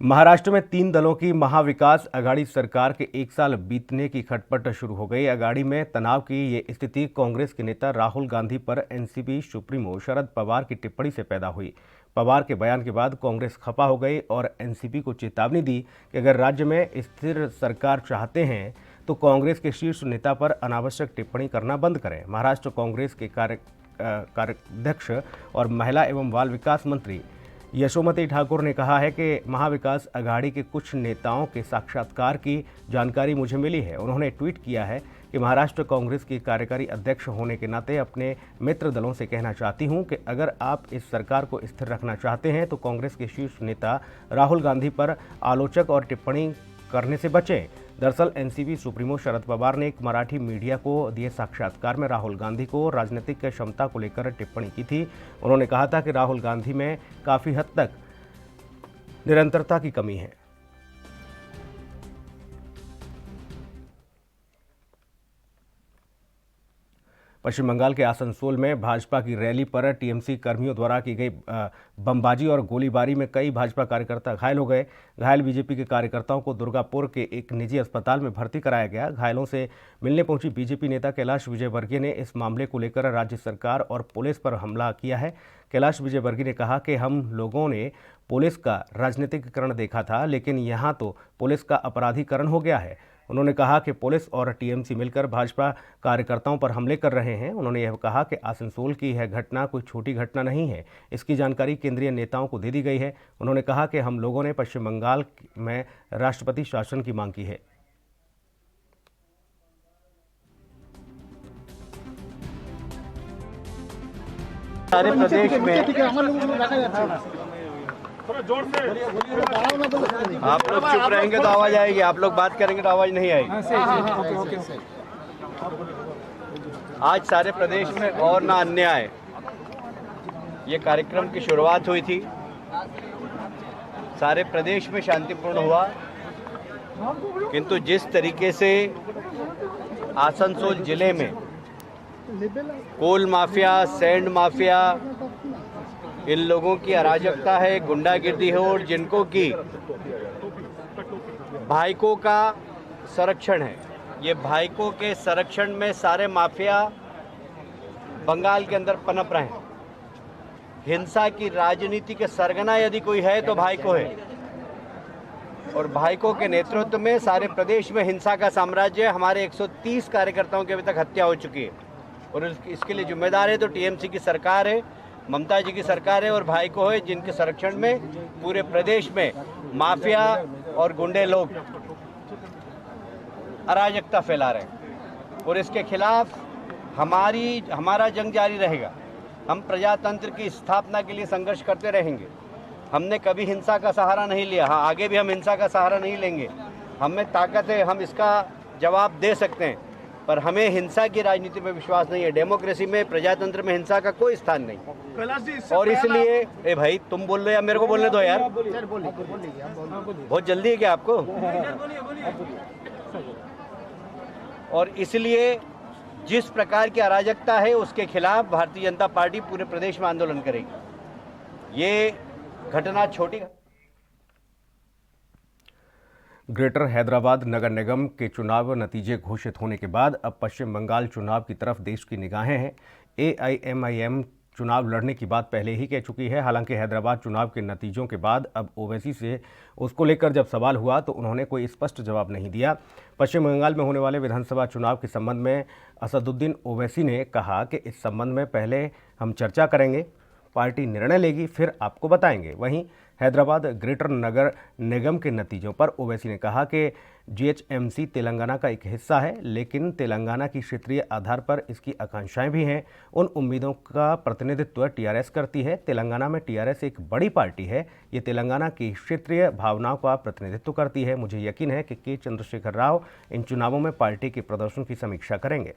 Speaker 1: महाराष्ट्र में 3 दलों की महाविकास अघाड़ी सरकार के 1 साल बीतने की खटपट शुरू हो गई। अघाड़ी में तनाव की ये स्थिति कांग्रेस के नेता राहुल गांधी पर एनसीपी सुप्रीमो शरद पवार की टिप्पणी से पैदा हुई। पवार के बयान के बाद कांग्रेस खफा हो गई और एनसीपी को चेतावनी दी कि अगर राज्य में स्थिर सरकार चाहते हैं तो कांग्रेस के शीर्ष नेता पर अनावश्यक टिप्पणी करना बंद करें। महाराष्ट्र कांग्रेस के कार्याध्यक्ष और महिला एवं बाल विकास मंत्री यशोमती ठाकुर ने कहा है कि महाविकास अघाड़ी के कुछ नेताओं के साक्षात्कार की जानकारी मुझे मिली है। उन्होंने ट्वीट किया है कि महाराष्ट्र कांग्रेस की कार्यकारी अध्यक्ष होने के नाते अपने मित्र दलों से कहना चाहती हूं कि अगर आप इस सरकार को स्थिर रखना चाहते हैं तो कांग्रेस के शीर्ष नेता राहुल गांधी पर आलोचक और टिप्पणी करने से बचें। दरअसल एनसीपी सुप्रीमो शरद पवार ने एक मराठी मीडिया को दिए साक्षात्कार में राहुल गांधी को राजनीतिक क्षमता को लेकर टिप्पणी की थी। उन्होंने कहा था कि राहुल गांधी में काफ़ी हद तक निरंतरता की कमी है। पश्चिम बंगाल के आसनसोल में भाजपा की रैली पर टीएमसी कर्मियों द्वारा की गई बमबाजी और गोलीबारी में कई भाजपा कार्यकर्ता घायल हो गए। घायल बीजेपी के कार्यकर्ताओं को दुर्गापुर के एक निजी अस्पताल में भर्ती कराया गया। घायलों से मिलने पहुंची बीजेपी नेता कैलाश विजयवर्गीय ने इस मामले को लेकर राज्य सरकार और पुलिस पर हमला किया है। कैलाश विजयवर्गीय ने कहा कि हम लोगों ने पुलिस का राजनीतिकरण देखा था, लेकिन यहाँ तो पुलिस का अपराधीकरण हो गया है। उन्होंने कहा कि पुलिस और टीएमसी मिलकर भाजपा कार्यकर्ताओं पर हमले कर रहे हैं। उन्होंने यह कहा कि आसनसोल की यह घटना कोई छोटी घटना नहीं है, इसकी जानकारी केंद्रीय नेताओं को दे दी गई है। उन्होंने कहा कि हम लोगों ने पश्चिम बंगाल में राष्ट्रपति शासन की मांग की है।
Speaker 14: सारे प्रदेश में आप लोग चुप रहेंगे तो आवाज आएगी, आप लोग बात करेंगे तो आवाज नहीं आएगी। आज सारे प्रदेश में और ना अन्याय ये कार्यक्रम की शुरुआत हुई थी। सारे प्रदेश में शांतिपूर्ण हुआ, किंतु जिस तरीके से आसनसोल जिले में कोल माफिया, सैंड माफिया, इन लोगों की अराजकता है, गुंडागिर्दी है, और जिनको की भाइकों का संरक्षण है, ये भाइकों के संरक्षण में सारे माफिया बंगाल के अंदर पनप रहे हैं। हिंसा की राजनीति के सरगना यदि कोई है तो भाइको है, और भाइकों के नेतृत्व में सारे प्रदेश में हिंसा का साम्राज्य। हमारे 130 कार्यकर्ताओं की अभी तक हत्या हो चुकी है, और इसके लिए जिम्मेदार है तो टीएमसी की सरकार है, ममता जी की सरकार है और भाइको है, जिनके संरक्षण में पूरे प्रदेश में माफिया और गुंडे लोग अराजकता फैला रहे हैं। और इसके खिलाफ हमारा जंग जारी रहेगा। हम प्रजातंत्र की स्थापना के लिए संघर्ष करते रहेंगे। हमने कभी हिंसा का सहारा नहीं लिया, हाँ आगे भी हम हिंसा का सहारा नहीं लेंगे। हमें ताकत है, हम इसका जवाब दे सकते हैं, पर हमें हिंसा की राजनीति में विश्वास नहीं है। डेमोक्रेसी में, प्रजातंत्र में हिंसा का कोई स्थान नहीं। और इसलिए ए भाई तुम बोल रहे हो या मेरे को बोलने दो यार, बहुत जल्दी है क्या आपको? और इसलिए जिस प्रकार की अराजकता है उसके खिलाफ भारतीय जनता पार्टी पूरे प्रदेश में आंदोलन करेगी। ये घटना छोटी।
Speaker 1: ग्रेटर हैदराबाद नगर निगम के चुनाव नतीजे घोषित होने के बाद अब पश्चिम बंगाल चुनाव की तरफ देश की निगाहें हैं। AIMIM चुनाव लड़ने की बात पहले ही कह चुकी है। हालांकि हैदराबाद चुनाव के नतीजों के बाद अब ओवैसी से उसको लेकर जब सवाल हुआ तो उन्होंने कोई स्पष्ट जवाब नहीं दिया। पश्चिम बंगाल में होने वाले विधानसभा चुनाव के संबंध में असदुद्दीन ओवैसी ने कहा कि इस संबंध में पहले हम चर्चा करेंगे, पार्टी निर्णय लेगी, फिर आपको बताएंगे। वहीं हैदराबाद ग्रेटर नगर निगम के नतीजों पर ओवैसी ने कहा कि GHMC तेलंगाना का एक हिस्सा है, लेकिन तेलंगाना की क्षेत्रीय आधार पर इसकी आकांक्षाएं भी हैं। उन उम्मीदों का प्रतिनिधित्व TRS करती है। तेलंगाना में TRS एक बड़ी पार्टी है, ये तेलंगाना की क्षेत्रीय भावनाओं का प्रतिनिधित्व करती है। मुझे यकीन है कि के चंद्रशेखर राव इन चुनावों में पार्टी के प्रदर्शन की समीक्षा करेंगे।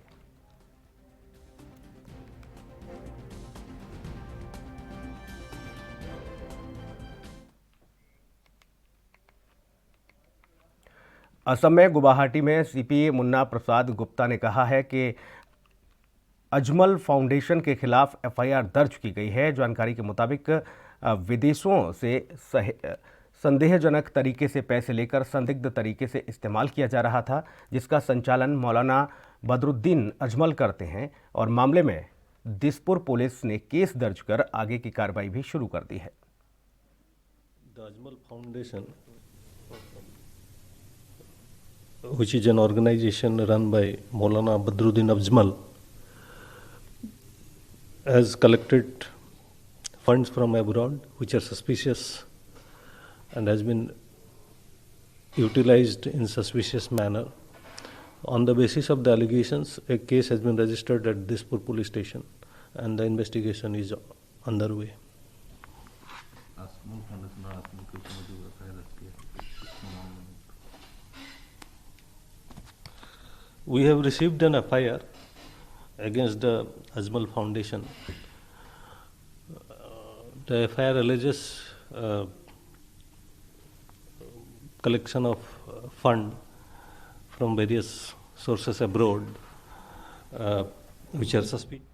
Speaker 1: असम में गुवाहाटी में CPA मुन्ना प्रसाद गुप्ता ने कहा है कि अजमल फाउंडेशन के खिलाफ FIR दर्ज की गई है। जानकारी के मुताबिक विदेशों से संदेहजनक तरीके से पैसे लेकर संदिग्ध तरीके से इस्तेमाल किया जा रहा था, जिसका संचालन मौलाना बदरुद्दीन अजमल करते हैं, और मामले में दिसपुर पुलिस ने केस दर्ज कर आगे की कार्रवाई भी शुरू कर दी है।
Speaker 15: The Ajmal Foundation, which is an organization run by Maulana Badruddin Ajmal, has collected funds from abroad which are suspicious and has been utilized in suspicious manner. On the basis of the allegations, a case has been registered at Dispur police station and the investigation is underway. We have received an FIR against the Ajmal Foundation. The FIR alleges collection of fund from various sources abroad, which are suspicious.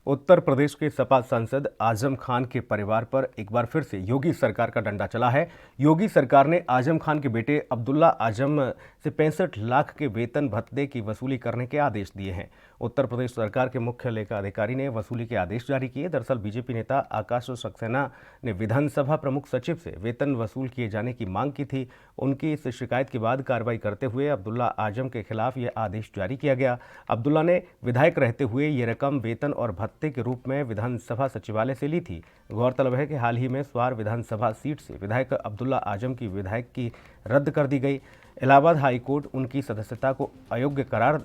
Speaker 1: Uttar Pradesh के सपा सांसद आजम खान के परिवार पर एक बार फिर से योगी सरकार का डंडा चला है। योगी सरकार ने आजम खान के बेटे अब्दुल्ला आजम से 65 लाख के वेतन भत्ते की वसूली करने के आदेश दिए हैं। उत्तर प्रदेश सरकार के मुख्य लेखा अधिकारी ने वसूली के आदेश जारी किए। दरअसल बीजेपी नेता आकाश सक्सेना ने विधानसभा प्रमुख सचिव से वेतन वसूल किए जाने की मांग की थी। उनकी इस शिकायत के बाद कार्रवाई करते हुए अब्दुल्ला आजम के खिलाफ यह आदेश जारी किया गया। अब्दुल्ला ने विधायक रहते हुए ये रकम वेतन और भत्ते के रूप में विधानसभा सचिवालय से ली थी। गौरतलब है कि हाल ही में स्वार विधानसभा सीट से विधायक अब्दुल्ला आजम की विधायक की रद्द कर दी गई। इलाहाबाद हाई कोर्ट उनकी सदस्यता को अयोग्य करार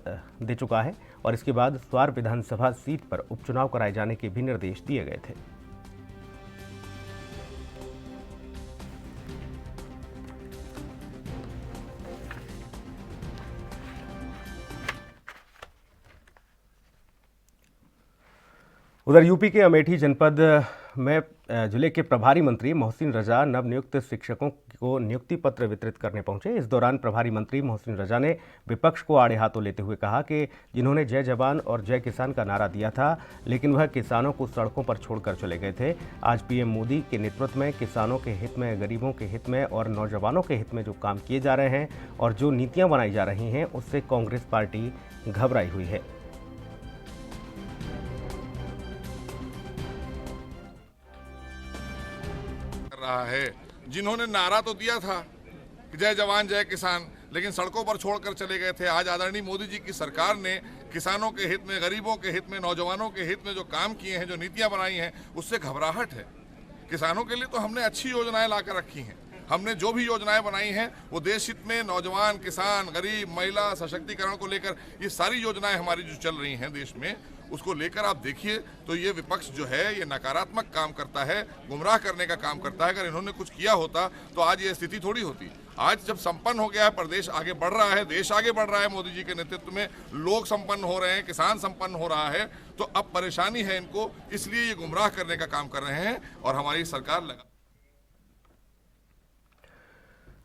Speaker 1: दे चुका है और इसके बाद स्वार विधानसभा सीट पर उपचुनाव कराए जाने के भी निर्देश दिए गए थे। उधर यूपी के अमेठी जनपद में जिले के प्रभारी मंत्री मोहसिन रजा नवनियुक्त शिक्षकों को नियुक्ति पत्र वितरित करने पहुंचे। इस दौरान प्रभारी मंत्री मोहसिन रजा ने विपक्ष को आड़े हाथों लेते हुए कहा कि जिन्होंने जय जवान और जय किसान का नारा दिया था, लेकिन वह किसानों को सड़कों पर छोड़कर चले गए थे। आज पीएम मोदी के नेतृत्व में किसानों के हित में, गरीबों के हित में और नौजवानों के हित में जो काम किए जा रहे हैं और जो नीतियाँ बनाई जा रही हैं, उससे कांग्रेस पार्टी घबराई हुई है।
Speaker 16: रहा है, जिन्होंने नारा तो दिया था कि जय जवान जय किसान, लेकिन सड़कों पर छोड़कर चले गए थे। आज आदरणीय मोदी जी की सरकार ने किसानों के हित में, गरीबों के हित में, नौजवानों के हित में जो काम किए हैं, जो नीतियां बनाई हैं, उससे घबराहट है। किसानों के लिए तो हमने अच्छी योजनाएं लाकर रखी हैं। हमने जो भी योजनाएं बनाई हैं वो देश हित में, नौजवान, किसान, गरीब, महिला सशक्तिकरण को लेकर ये सारी योजनाएं हमारी जो चल रही हैं देश में, उसको लेकर आप देखिए तो ये विपक्ष जो है ये नकारात्मक काम करता है, गुमराह करने का काम करता है। अगर इन्होंने कुछ किया होता तो आज ये स्थिति थोड़ी होती। आज जब संपन्न हो गया है, प्रदेश आगे बढ़ रहा है, देश आगे बढ़ रहा है, मोदी जी के नेतृत्व में लोग संपन्न हो रहे हैं, किसान संपन्न हो रहा है, तो अब परेशानी है इनको, इसलिए ये गुमराह करने का काम कर रहे हैं और हमारी सरकार लगा।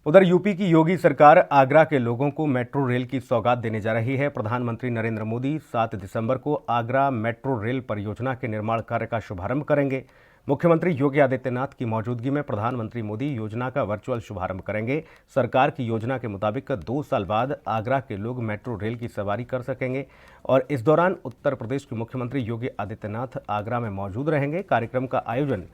Speaker 1: उधर यूपी की योगी सरकार आगरा के लोगों को मेट्रो रेल की सौगात देने जा रही है। प्रधानमंत्री नरेंद्र मोदी 7 दिसंबर को आगरा मेट्रो रेल परियोजना के निर्माण कार्य का शुभारंभ करेंगे। मुख्यमंत्री योगी आदित्यनाथ की मौजूदगी में प्रधानमंत्री मोदी योजना का वर्चुअल शुभारंभ करेंगे। सरकार की योजना के मुताबिक 2 साल बाद आगरा के लोग मेट्रो रेल की सवारी कर सकेंगे और इस दौरान उत्तर प्रदेश के मुख्यमंत्री योगी आदित्यनाथ आगरा में मौजूद रहेंगे। कार्यक्रम का आयोजन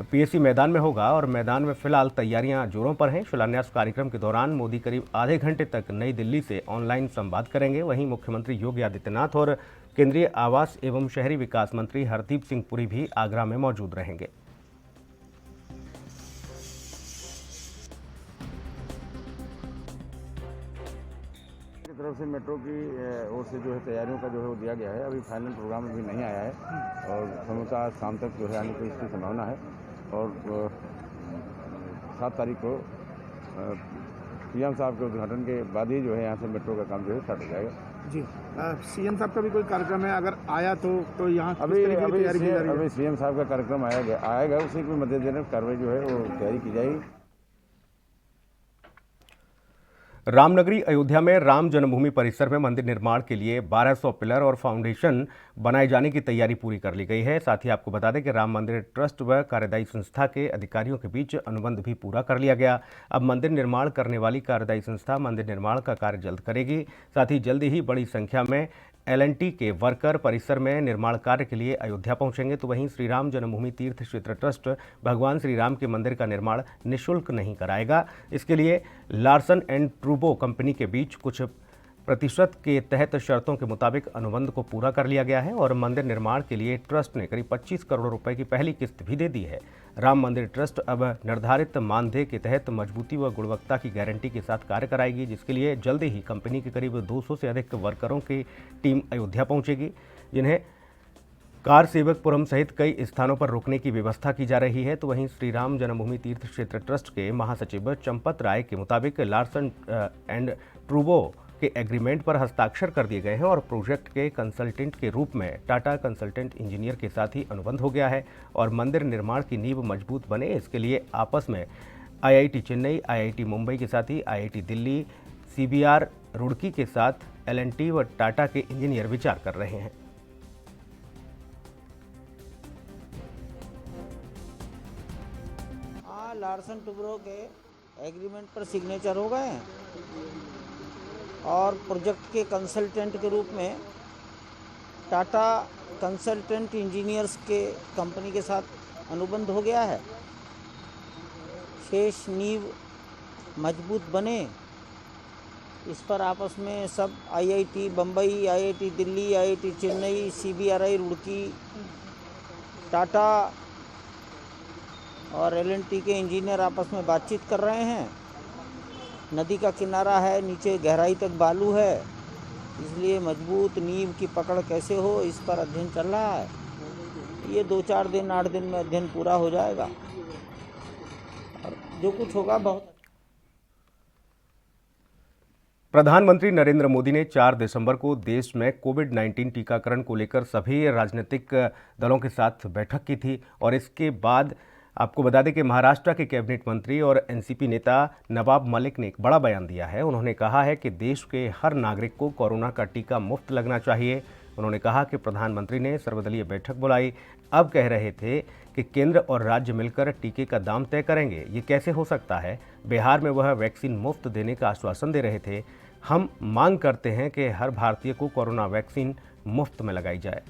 Speaker 1: पीएसी मैदान में होगा और मैदान में फिलहाल तैयारियां जोरों पर हैं। शिलान्यास कार्यक्रम के दौरान मोदी करीब आधे घंटे तक नई दिल्ली से ऑनलाइन संवाद करेंगे। वहीं मुख्यमंत्री योगी आदित्यनाथ और केंद्रीय आवास एवं शहरी विकास मंत्री हरदीप सिंह पुरी भी आगरा में मौजूद रहेंगे।
Speaker 17: तरफ से मेट्रो की ओर से जो है तैयारियों का जो है वो दिया गया है। अभी फाइनल प्रोग्राम अभी नहीं आया है और संभवतः शाम तक जो है आने की इसकी संभावना है और 7 तारीख को सीएम साहब के उद्घाटन के बाद ही जो है यहाँ से मेट्रो का काम जो है स्टार्ट हो जाएगा।
Speaker 18: जी सीएम साहब का भी कोई कार्यक्रम है, अगर आया तो यहाँ
Speaker 17: अभी सीएम साहब का कार्यक्रम आएगा उसी के मद्देनजर कार्रवाई जो है वो तैयारी की जाएगी।
Speaker 1: रामनगरी अयोध्या में राम जन्मभूमि परिसर में मंदिर निर्माण के लिए 1200 पिलर और फाउंडेशन बनाए जाने की तैयारी पूरी कर ली गई है। साथ ही आपको बता दें कि राम मंदिर ट्रस्ट व कार्यदायी संस्था के अधिकारियों के बीच अनुबंध भी पूरा कर लिया गया। अब मंदिर निर्माण करने वाली कार्यदायी संस्था मंदिर निर्माण का कार्य जल्द करेगी। साथ ही जल्द ही बड़ी संख्या में LNT के वर्कर परिसर में निर्माण कार्य के लिए अयोध्या पहुंचेंगे। तो वहीं श्री राम जन्मभूमि तीर्थ क्षेत्र ट्रस्ट भगवान श्री राम के मंदिर का निर्माण निःशुल्क नहीं कराएगा। इसके लिए लार्सन एंड ट्रूबो कंपनी के बीच कुछ प्रतिशत के तहत शर्तों के मुताबिक अनुबंध को पूरा कर लिया गया है और मंदिर निर्माण के लिए ट्रस्ट ने करीब 25 करोड़ रुपए की पहली किस्त भी दे दी है। राम मंदिर ट्रस्ट अब निर्धारित मानदेय के तहत मजबूती व गुणवत्ता की गारंटी के साथ कार्य कराएगी, जिसके लिए जल्द ही कंपनी के करीब 200 से अधिक वर्करों की टीम अयोध्या पहुंचेगी, जिन्हें कार सेवकपुरम सहित कई स्थानों पर रुकने की व्यवस्था की जा रही है। तो वहीं श्री राम जन्मभूमि तीर्थ क्षेत्र ट्रस्ट के महासचिव चंपत राय के मुताबिक लार्सन एंड ट्रूबो के एग्रीमेंट पर हस्ताक्षर कर दिए गए हैं और प्रोजेक्ट के कंसल्टेंट के रूप में टाटा कंसल्टेंट इंजीनियर के साथ ही अनुबंध हो गया है और मंदिर निर्माण की नींव मजबूत बने, इसके लिए आपस में IIT चेन्नई, IIT मुंबई के साथ ही IIT दिल्ली, CBR रुड़की के साथ LNT व टाटा के इंजीनियर विचार कर रहे हैं।
Speaker 19: लार्सन टूब्रो के एग्रीमेंट पर सिग्नेचर हो गए हैं और प्रोजेक्ट के कंसल्टेंट के रूप में टाटा कंसल्टेंट इंजीनियर्स के कंपनी के साथ अनुबंध हो गया है। शेष नींव मजबूत बने, इस पर आपस में सब IIT Bombay, IIT Delhi, IIT Chennai, CBRI Roorkee, Tata और एलएनटी के इंजीनियर आपस में बातचीत कर रहे हैं। नदी का किनारा है, नीचे गहराई तक बालू है, इसलिए मजबूत नींव की पकड़ कैसे हो, इस पर अध्ययन चल रहा है। ये 2-4 दिन 8 दिन में अध्ययन पूरा हो जाएगा और जो कुछ होगा बहुत।
Speaker 1: प्रधानमंत्री नरेंद्र मोदी ने 4 दिसंबर को देश में कोविड-19 टीकाकरण को लेकर सभी राजनीतिक दलों के साथ बैठक की थी और इसके बाद आपको बता दें कि महाराष्ट्र के कैबिनेट मंत्री और एनसीपी नेता नवाब मलिक ने एक बड़ा बयान दिया है। उन्होंने कहा है कि देश के हर नागरिक को कोरोना का टीका मुफ्त लगना चाहिए। उन्होंने कहा कि प्रधानमंत्री ने सर्वदलीय बैठक बुलाई, अब कह रहे थे कि केंद्र और राज्य मिलकर टीके का दाम तय करेंगे। ये कैसे हो सकता है? बिहार में वह वैक्सीन मुफ्त देने का आश्वासन दे रहे थे। हम मांग करते हैं कि हर भारतीय को कोरोना वैक्सीन मुफ्त में लगाई जाए।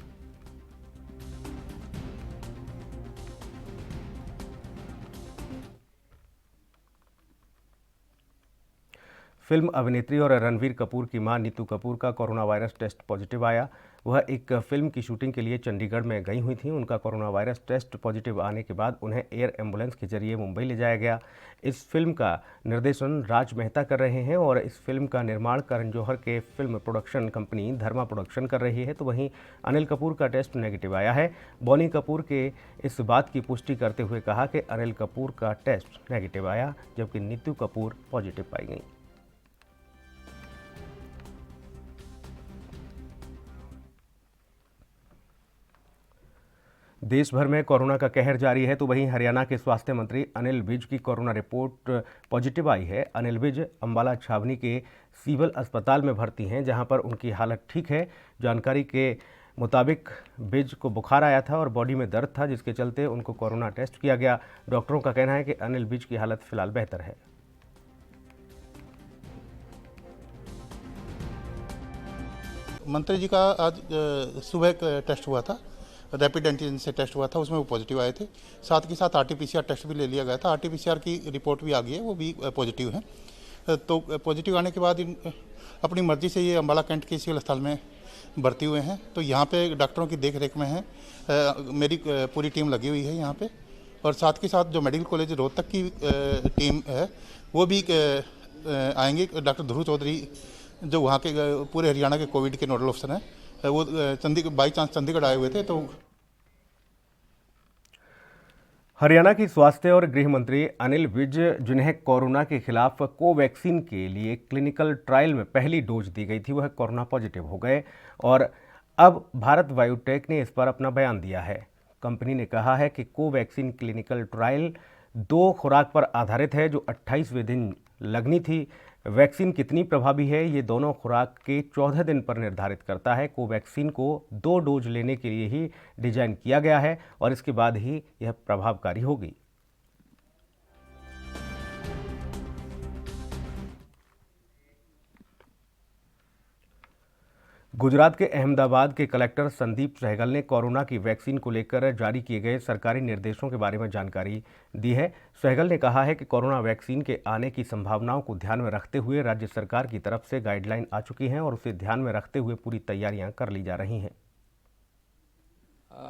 Speaker 1: फिल्म अभिनेत्री और रणबीर कपूर की मां नीतू कपूर का कोरोना वायरस टेस्ट पॉजिटिव आया। वह एक फिल्म की शूटिंग के लिए चंडीगढ़ में गई हुई थी। उनका कोरोना वायरस टेस्ट पॉजिटिव आने के बाद उन्हें एयर एम्बुलेंस के जरिए मुंबई ले जाया गया। इस फिल्म का निर्देशन राज मेहता कर रहे हैं और इस फिल्म का निर्माण करण जौहर के फिल्म प्रोडक्शन कंपनी धर्मा प्रोडक्शन कर रही है। तो वहीं अनिल कपूर का टेस्ट नेगेटिव आया है। बोनी कपूर के इस बात की पुष्टि करते हुए कहा कि अनिल कपूर का टेस्ट नेगेटिव आया, जबकि नीतू कपूर पॉजिटिव पाई गई। देश भर में कोरोना का कहर जारी है, तो वहीं हरियाणा के स्वास्थ्य मंत्री अनिल विज की कोरोना रिपोर्ट पॉजिटिव आई है। अनिल विज अंबाला छावनी के सिविल अस्पताल में भर्ती हैं, जहां पर उनकी हालत ठीक है। जानकारी के मुताबिक विज को बुखार आया था और बॉडी में दर्द था, जिसके चलते उनको कोरोना टेस्ट किया गया। डॉक्टरों का कहना है कि अनिल विज की हालत फिलहाल बेहतर है।
Speaker 18: मंत्री जी का आज सुबह टेस्ट हुआ था, रैपिड एंटीजन से टेस्ट हुआ था, उसमें वो पॉजिटिव आए थे। साथ के साथ आरटीपीसीआर टेस्ट भी ले लिया गया था, आरटीपीसीआर की रिपोर्ट भी आ गई है, वो भी पॉजिटिव है। तो पॉजिटिव आने के बाद अपनी मर्जी से ये अंबाला कैंट के सिविल अस्पताल में भर्ती हुए हैं। तो यहाँ पे डॉक्टरों की देख रेख में है, मेरी पूरी टीम लगी हुई है यहाँ पे, और साथ के साथ जो मेडिकल कॉलेज रोहतक की टीम है वो भी आएंगे। डॉक्टर ध्रुव चौधरी जो वहाँ के पूरे हरियाणा के कोविड के नोडल ऑफिसर हैं, वो बाई चांस चंडीगढ़ आए हुए थे। तो
Speaker 1: हरियाणा की स्वास्थ्य और गृह मंत्री अनिल विज, जिन्हें कोरोना के खिलाफ कोवैक्सीन के लिए क्लिनिकल ट्रायल में पहली डोज दी गई थी, वह कोरोना पॉजिटिव हो गए और अब भारत बायोटेक ने इस पर अपना बयान दिया है। कंपनी ने कहा है कि कोवैक्सीन क्लिनिकल ट्रायल 2 खुराक पर आधारित है, जो 28वें दिन लगनी थी। वैक्सीन कितनी प्रभावी है, ये दोनों खुराक के 14 दिन पर निर्धारित करता है। कोवैक्सीन को 2 डोज लेने के लिए ही डिजाइन किया गया है और इसके बाद ही यह प्रभावकारी होगी। गुजरात के अहमदाबाद के कलेक्टर संदीप सहगल ने कोरोना की वैक्सीन को लेकर जारी किए गए सरकारी निर्देशों के बारे में जानकारी दी है। सहगल ने कहा है कि कोरोना वैक्सीन के आने की संभावनाओं को ध्यान में रखते हुए राज्य सरकार की तरफ से गाइडलाइन आ चुकी हैं और उसे ध्यान में रखते हुए पूरी तैयारियां कर ली जा रही हैं।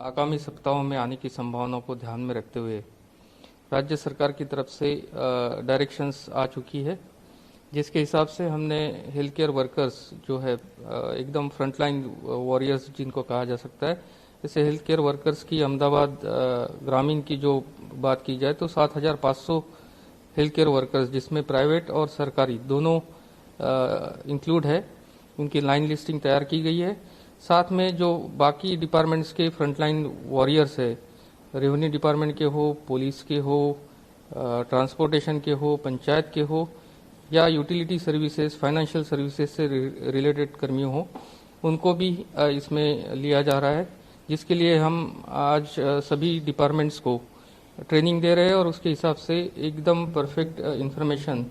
Speaker 20: आगामी सप्ताहों में आने की संभावनाओं को ध्यान में रखते हुए राज्य सरकार की तरफ से डायरेक्शंस आ चुकी है, जिसके हिसाब से हमने हेल्थ केयर वर्कर्स जो है एकदम फ्रंटलाइन वॉरियर्स जिनको कहा जा सकता है, ऐसे हेल्थ केयर वर्कर्स की अहमदाबाद ग्रामीण की जो बात की जाए तो 7,500 हेल्थ केयर वर्कर्स, जिसमें प्राइवेट और सरकारी दोनों इंक्लूड है, उनकी लाइन लिस्टिंग तैयार की गई है। साथ में जो बाकी डिपार्टमेंट्स के फ्रंटलाइन वॉरियर्स है, रेवेन्यू डिपार्टमेंट के हो, पुलिस के हो, ट्रांसपोर्टेशन के हो, पंचायत के हो या यूटिलिटी सर्विसेज, फाइनेंशियल सर्विसेज से रिलेटेड कर्मी हो, उनको भी इसमें लिया जा रहा है, जिसके लिए हम आज सभी डिपार्टमेंट्स को ट्रेनिंग दे रहे हैं और उसके हिसाब से एकदम परफेक्ट इंफॉर्मेशन।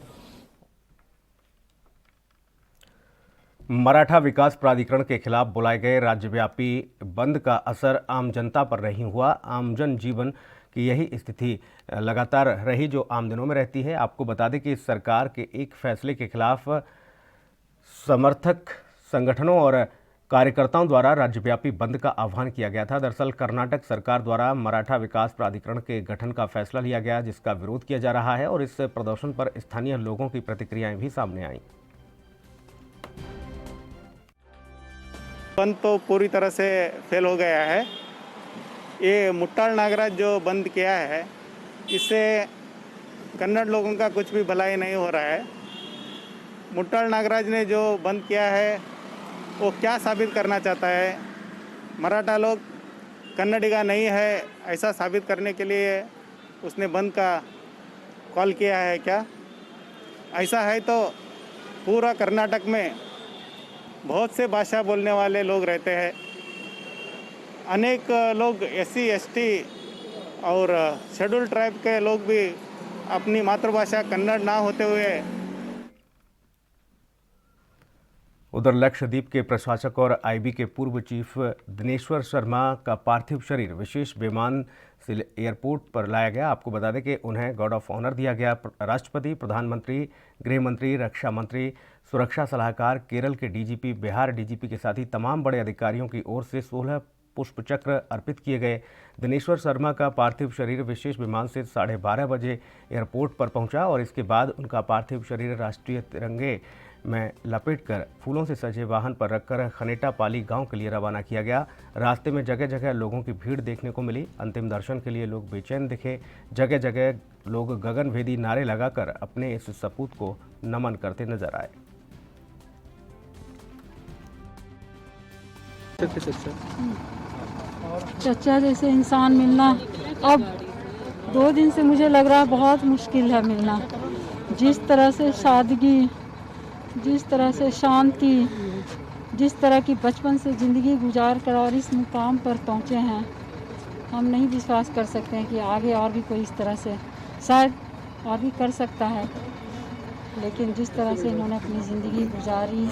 Speaker 1: मराठा विकास प्राधिकरण के खिलाफ बुलाए गए राज्यव्यापी बंद का असर आम जनता पर नहीं हुआ। आम जन जीवन की यही स्थिति लगातार रही जो आम दिनों में रहती है। आपको बता दें कि सरकार के एक फैसले के खिलाफ समर्थक संगठनों और कार्यकर्ताओं द्वारा राज्यव्यापी बंद का आह्वान किया गया था। दरअसल कर्नाटक सरकार द्वारा मराठा विकास प्राधिकरण के गठन का फैसला लिया गया, जिसका विरोध किया जा रहा है और इस प्रदर्शन पर स्थानीय लोगों की प्रतिक्रियाएं भी सामने आईं।
Speaker 21: बंद तो पूरी तरह से फेल हो गया है। ये मुट्टाल नागराज जो बंद किया है, इससे कन्नड़ लोगों का कुछ भी भलाई नहीं हो रहा है। मुट्टाल नागराज ने जो बंद किया है वो क्या साबित करना चाहता है? मराठा लोग कन्नडिगा नहीं है ऐसा साबित करने के लिए उसने बंद का कॉल किया है क्या? ऐसा है तो पूरा कर्नाटक में बहुत से भाषा बोलने वाले लोग रहते हैं। अनेक लोग SC ST और शेड्यूल ट्राइब के लोग भी अपनी मातृभाषा कन्नड़ ना होते हुए।
Speaker 1: उधर लक्षद्वीप के प्रशासक और IB के पूर्व चीफ दिनेश्वर शर्मा का पार्थिव शरीर विशेष विमान से एयरपोर्ट पर लाया गया। आपको बता दें कि उन्हें गार्ड ऑफ ऑनर दिया गया। राष्ट्रपति, प्रधानमंत्री, गृह मंत्री, रक्षा मंत्री, सुरक्षा सलाहकार, केरल के DGP, बिहार DGP के साथ ही तमाम बड़े अधिकारियों की ओर से 16 पुष्पचक्र अर्पित किए गए। दिनेश्वर शर्मा का पार्थिव शरीर विशेष विमान से 12:30 बजे एयरपोर्ट पर पहुंचा और इसके बाद उनका पार्थिव शरीर राष्ट्रीय तिरंगे में लपेटकर फूलों से सजे वाहन पर रखकर खनेटा पाली गांव के लिए रवाना किया गया। रास्ते में जगह जगह लोगों की भीड़ देखने को मिली। अंतिम दर्शन के लिए लोग बेचैन दिखे। जगह जगह लोग गगनभेदी नारे लगाकर अपने इस सपूत को नमन करते नजर आए।
Speaker 22: चचा जैसे इंसान मिलना अब 2 दिन से मुझे लग रहा है बहुत मुश्किल है मिलना। जिस तरह से सादगी, जिस तरह से शांति, जिस तरह की बचपन से ज़िंदगी गुजार कर और इस मुकाम पर पहुँचे हैं, हम नहीं विश्वास कर सकते हैं कि आगे और भी कोई इस तरह से शायद और भी कर सकता है। लेकिन जिस तरह से इन्होंने अपनी ज़िंदगी गुजारी।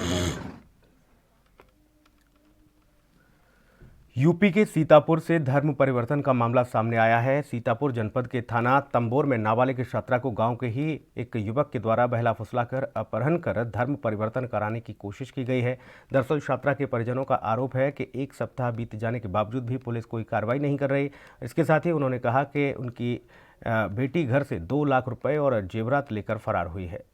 Speaker 1: यूपी के सीतापुर से धर्म परिवर्तन का मामला सामने आया है। सीतापुर जनपद के थाना तंबोर में नाबालिग छात्रा को गांव के ही एक युवक के द्वारा बहला फुसलाकर अपहरण कर धर्म परिवर्तन कराने की कोशिश की गई है। दरअसल छात्रा के परिजनों का आरोप है कि 1 सप्ताह बीत जाने के बावजूद भी पुलिस कोई कार्रवाई नहीं कर रही। इसके साथ ही उन्होंने कहा कि उनकी बेटी घर से 2 लाख रुपए और जेवरात लेकर फरार हुई है।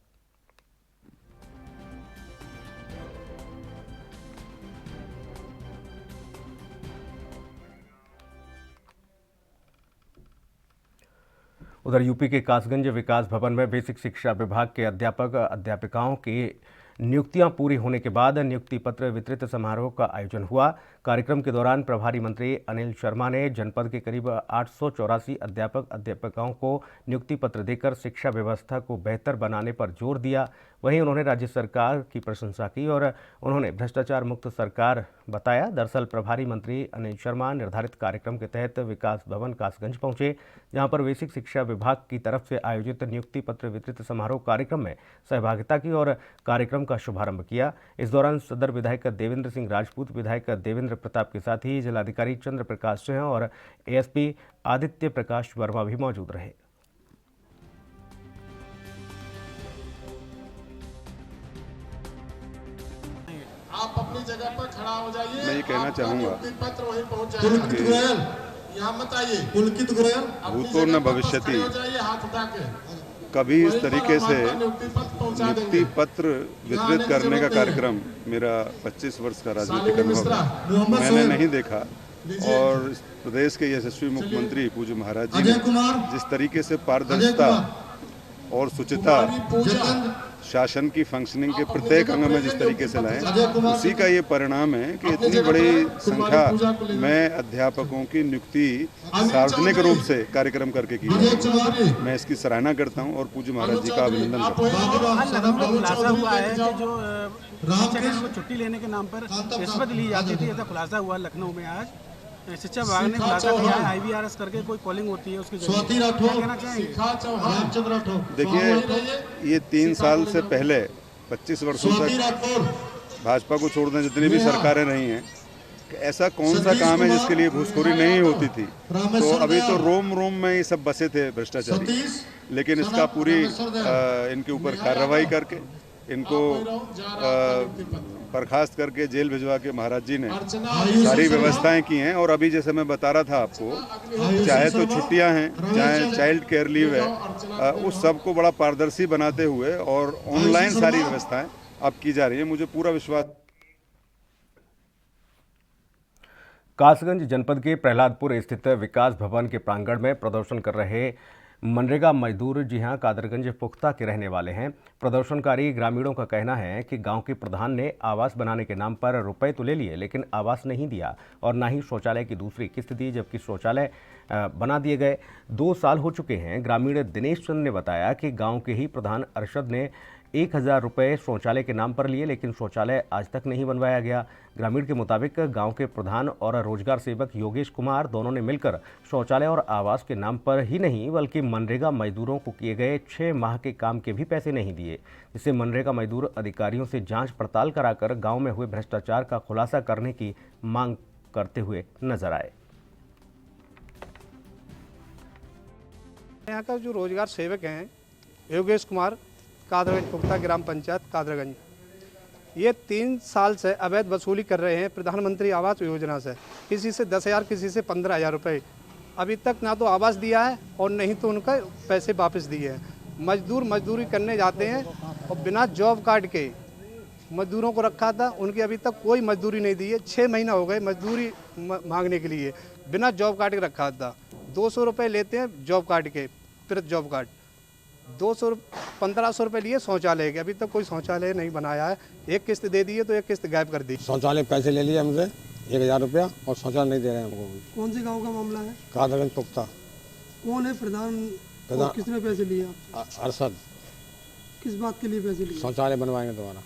Speaker 1: उधर यूपी के कासगंज विकास भवन में बेसिक शिक्षा विभाग के अध्यापक अध्यापिकाओं की नियुक्तियां पूरी होने के बाद नियुक्ति पत्र वितरित समारोह का आयोजन हुआ। कार्यक्रम के दौरान प्रभारी मंत्री अनिल शर्मा ने जनपद के करीब 884 अध्यापक अध्यापिकाओं को नियुक्ति पत्र देकर शिक्षा व्यवस्था को बेहतर बनाने पर जोर दिया। वहीं उन्होंने राज्य सरकार की प्रशंसा की और उन्होंने भ्रष्टाचार मुक्त सरकार बताया। दरअसल प्रभारी मंत्री अनिल शर्मा निर्धारित कार्यक्रम के तहत विकास भवन कासगंज पहुंचे, जहां पर बेसिक शिक्षा विभाग की तरफ से आयोजित नियुक्ति पत्र वितरित समारोह कार्यक्रम में सहभागिता की और कार्यक्रम का शुभारंभ किया। इस दौरान सदर विधायक देवेंद्र सिंह राजपूत, विधायक देवेंद्र प्रताप के साथ ही जिलाधिकारी चंद्र प्रकाश सिंह और ASP आदित्य प्रकाश वर्मा भी मौजूद रहे।
Speaker 23: आप अपनी जगह पर खड़ा हो जाइए।
Speaker 24: मैं ये कहना चाहूँगा
Speaker 23: पत्र वहीं पहुंच जाएगा। यहाँ मत आइए। पुलकित गोयल
Speaker 24: भूतो न भविष्यति,
Speaker 23: हाथ उठा के
Speaker 24: कभी इस तरीके से नियुक्ति पत्र वितरित करने का कार्यक्रम मेरा 25 वर्ष का राजनीतिक अनुभव मैंने नहीं देखा। और प्रदेश के यशस्वी मुख्यमंत्री पूज्य महाराज जी ने जिस तरीके से पारदर्शिता और शुचिता शासन की फंक्शनिंग के प्रत्येक अंग में जिस तरीके से लाए, उसी का ये परिणाम है कि इतनी बड़ी संख्या में अध्यापकों की नियुक्ति सार्वजनिक रूप से कार्यक्रम करके की है। मैं इसकी सराहना करता हूं और पूज्य महाराज जी का अभिनंदन करता
Speaker 25: हूं। छुट्टी लेने के नाम पर रिश्वत ली जाती थी, ऐसा खुलासा हुआ लखनऊ में आज। शिक्षा विभाग ने खुलासा किया है, IVRS करके कोई पोलिंग होती है उसकी कहना चाहेंगे।
Speaker 24: देखिए, ये 3 साल से पहले 25 वर्षों तक भाजपा को छोड़ दें जितनी भी सरकारें रही हैं, ऐसा कौन सा काम है जिसके लिए घूसखोरी नहीं होती थी। तो अभी तो रोम रोम में ये सब बसे थे भ्रष्टाचारी, लेकिन इसका पूरी इनके ऊपर कार्रवाई करके इनको बर्खास्त करके जेल भिजवा के महाराज जी ने सारी व्यवस्थाएं की हैं। और अभी जैसे मैं बता रहा था आपको, चाहे तो छुट्टियां हैं, चाहे चाइल्ड केयर लीव है, उस सब को बड़ा पारदर्शी बनाते हुए और ऑनलाइन सारी व्यवस्थाएं अब की जा रही है। मुझे पूरा विश्वास।
Speaker 1: कासगंज जनपद के प्रहलादपुर स्थित विकास भवन के प्रांगण में प्रदर्शन कर रहे मनरेगा मजदूर जी हां कादरगंज पुख्ता के रहने वाले हैं। प्रदर्शनकारी ग्रामीणों का कहना है कि गांव के प्रधान ने आवास बनाने के नाम पर रुपए तो ले लिए, लेकिन आवास नहीं दिया और ना ही शौचालय की दूसरी किस्त दी, जबकि शौचालय बना दिए गए 2 साल हो चुके हैं। ग्रामीण दिनेश चंद ने बताया कि गाँव के ही प्रधान अरशद ने 1000 रुपये शौचालय के नाम पर लिए, लेकिन शौचालय आज तक नहीं बनवाया गया। ग्रामीण के मुताबिक गांव के प्रधान और रोजगार सेवक योगेश कुमार दोनों ने मिलकर शौचालय और आवास के नाम पर ही नहीं बल्कि मनरेगा मजदूरों को किए गए 6 माह के काम के भी पैसे नहीं दिए, जिससे मनरेगा मजदूर अधिकारियों से जांच पड़ताल कराकर गाँव में हुए भ्रष्टाचार का खुलासा करने की मांग करते हुए नजर आए।
Speaker 2: यहाँ का जो रोजगार सेवक हैं योगेश कुमार, कादरगंज पुख्ता ग्राम पंचायत कादरगंज, ये 3 साल से अवैध वसूली कर रहे हैं प्रधानमंत्री आवास योजना से। किसी से 10,000, किसी से 15,000 रुपये। अभी तक ना तो आवास दिया है और नहीं तो उनका पैसे वापस दिए हैं। मजदूर मजदूरी करने जाते हैं और बिना जॉब कार्ड के मजदूरों को रखा था, उनकी अभी तक कोई मजदूरी नहीं दी है। 6 महीना हो गए मजदूरी मांगने के लिए, बिना जॉब कार्ड के रखा था। 200 रुपये लेते हैं जॉब कार्ड के, फिर जॉब कार्ड 1500 रुपये लिए शौचालय के, अभी तक कोई शौचालय नहीं बनाया है। एक किस्त दे दी है तो एक किस्त गायब कर दी।
Speaker 3: शौचालय पैसे ले लिए हमसे 1000 रुपया और शौचालय नहीं दे रहे हैं हमको।
Speaker 4: कौन से गांव का मामला है?
Speaker 3: कादरगंज पुख्ता।
Speaker 4: कौन है प्रधान? किसने पैसे लिए?
Speaker 3: अरशद।
Speaker 4: किस बात के लिए पैसे लिए?
Speaker 3: शौचालय बनवाएंगे दोबारा।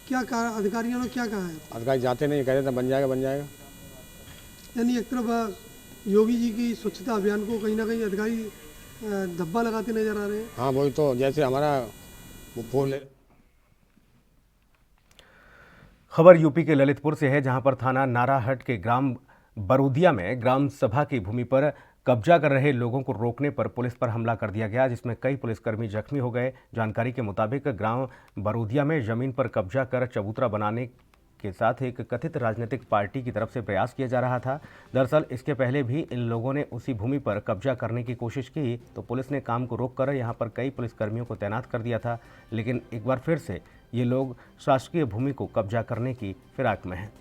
Speaker 4: क्या कहा अधिकारियों ने? क्या कहा है?
Speaker 3: अधिकारी जाते नहीं, कहते थे बन जाएगा बन जाएगा।
Speaker 4: यानी एक तरफ योगी जी की स्वच्छता अभियान को कहीं ना कहीं अधिकारी धब्बा लगाते नजर आ रहे हैं।
Speaker 3: हाँ वही तो, जैसे हमारा वो फूल है।
Speaker 1: खबर यूपी के ललितपुर से है, जहां पर थाना नाराहट के ग्राम बरूदिया में ग्राम सभा की भूमि पर कब्जा कर रहे लोगों को रोकने पर पुलिस पर हमला कर दिया गया, जिसमें कई पुलिसकर्मी जख्मी हो गए। जानकारी के मुताबिक ग्राम बरूदिया में जमीन पर कब्जा कर चबूतरा बनाने के साथ एक कथित राजनीतिक पार्टी की तरफ से प्रयास किया जा रहा था। दरअसल इसके पहले भी इन लोगों ने उसी भूमि पर कब्जा करने की कोशिश की तो पुलिस ने काम को रोककर यहां पर कई पुलिसकर्मियों को तैनात कर दिया था, लेकिन एक बार फिर से ये लोग शासकीय भूमि को कब्जा करने की फिराक में हैं।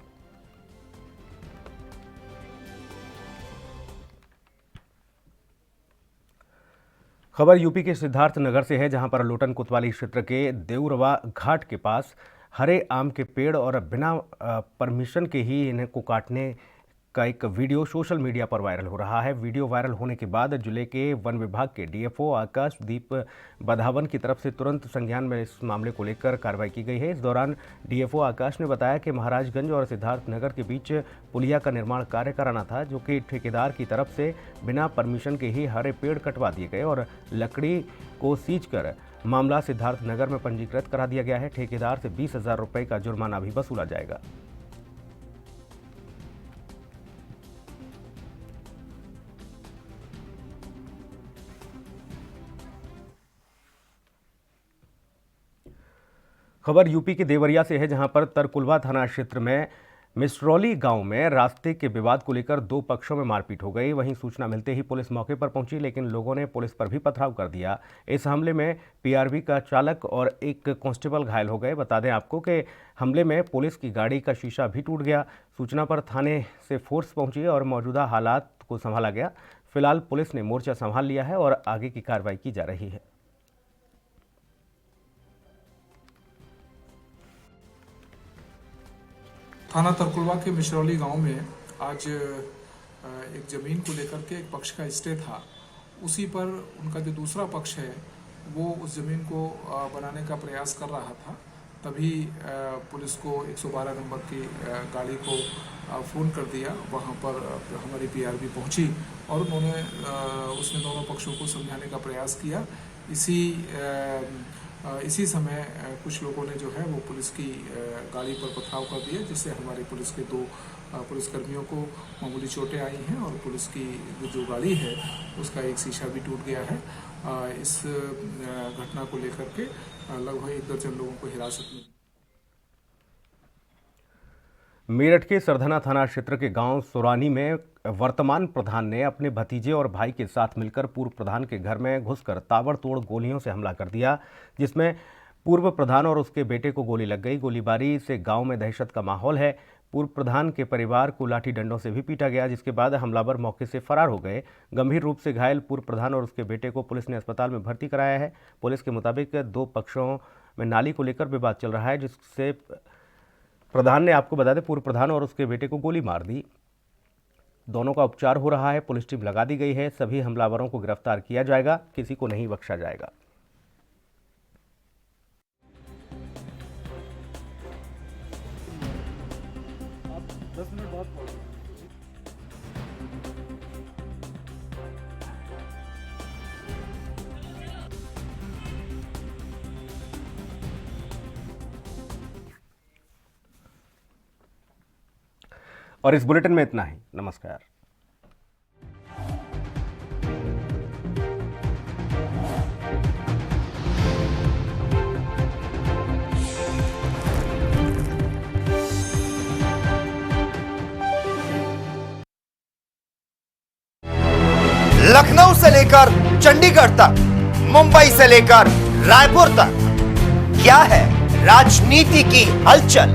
Speaker 1: खबर यूपी के सिद्धार्थनगर से है, जहां पर लोटन कोतवाली क्षेत्र के देउरवा घाट के पास हरे आम के पेड़ और बिना परमिशन के ही इन्हें को काटने का एक वीडियो सोशल मीडिया पर वायरल हो रहा है। वीडियो वायरल होने के बाद जिले के वन विभाग के डीएफओ आकाशदीप बधावन की तरफ से तुरंत संज्ञान में इस मामले को लेकर कार्रवाई की गई है। इस दौरान डीएफओ आकाश ने बताया कि महाराजगंज और सिद्धार्थनगर के बीच पुलिया का निर्माण कार्य कराना था, जो कि ठेकेदार की तरफ से बिना परमिशन के ही हरे पेड़ कटवा दिए गए और लकड़ी को सीज कर मामला सिद्धार्थनगर में पंजीकृत करा दिया गया है। ठेकेदार से 20,000 रुपये का जुर्माना भी वसूला जाएगा। खबर यूपी के देवरिया से है, जहां पर तरकुलवा थाना क्षेत्र में मिसरौली गांव में रास्ते के विवाद को लेकर 2 पक्षों में मारपीट हो गई। वहीं सूचना मिलते ही पुलिस मौके पर पहुंची, लेकिन लोगों ने पुलिस पर भी पथराव कर दिया। इस हमले में पीआरवी का चालक और एक कांस्टेबल घायल हो गए। बता दें आपको कि हमले में पुलिस की गाड़ी का शीशा भी टूट गया। सूचना पर थाने से फोर्स पहुंची और मौजूदा हालात को संभाला गया। फिलहाल पुलिस ने मोर्चा संभाल लिया है और आगे की कार्रवाई की जा रही है।
Speaker 6: थाना तरकुलवा के मिसरौली गांव में आज एक ज़मीन को लेकर के एक पक्ष का स्टे था। उसी पर उनका जो दूसरा पक्ष है वो उस ज़मीन को बनाने का प्रयास कर रहा था। तभी पुलिस को 112 नंबर की गाड़ी को फ़ोन कर दिया। वहां पर हमारी पीआरवी पहुंची और उसने दोनों पक्षों को समझाने का प्रयास किया। इसी इसी समय कुछ लोगों ने जो है वो पुलिस की गाड़ी पर पथराव कर दिया, जिससे हमारे पुलिस के 2 पुलिसकर्मियों को मामूली चोटें आई हैं और पुलिस की जो गाड़ी है उसका एक शीशा भी टूट गया है। इस घटना को लेकर के लगभग 1 दर्जन लोगों को हिरासत में।
Speaker 1: मेरठ के सरधना थाना क्षेत्र के गांव सोरानी में वर्तमान प्रधान ने अपने भतीजे और भाई के साथ मिलकर पूर्व प्रधान के घर में घुसकर ताबड़तोड़ गोलियों से हमला कर दिया, जिसमें पूर्व प्रधान और उसके बेटे को गोली लग गई। गोलीबारी से गांव में दहशत का माहौल है। पूर्व प्रधान के परिवार को लाठी डंडों से भी पीटा गया, जिसके बाद हमलावर मौके से फरार हो गए। गंभीर रूप से घायल पूर्व प्रधान और उसके बेटे को पुलिस ने अस्पताल में भर्ती कराया है। पुलिस के मुताबिक 2 पक्षों में नाली को लेकर विवाद चल रहा है, जिससे प्रधान ने, आपको बता दें, पूर्व प्रधान और उसके बेटे को गोली मार दी। दोनों का उपचार हो रहा है। पुलिस टीम लगा दी गई है। सभी हमलावरों को गिरफ्तार किया जाएगा, किसी को नहीं बख्शा जाएगा। और इस बुलेटिन में इतना ही। नमस्कार।
Speaker 7: लखनऊ से लेकर चंडीगढ़ तक, मुंबई से लेकर रायपुर तक, क्या है राजनीति की हलचल,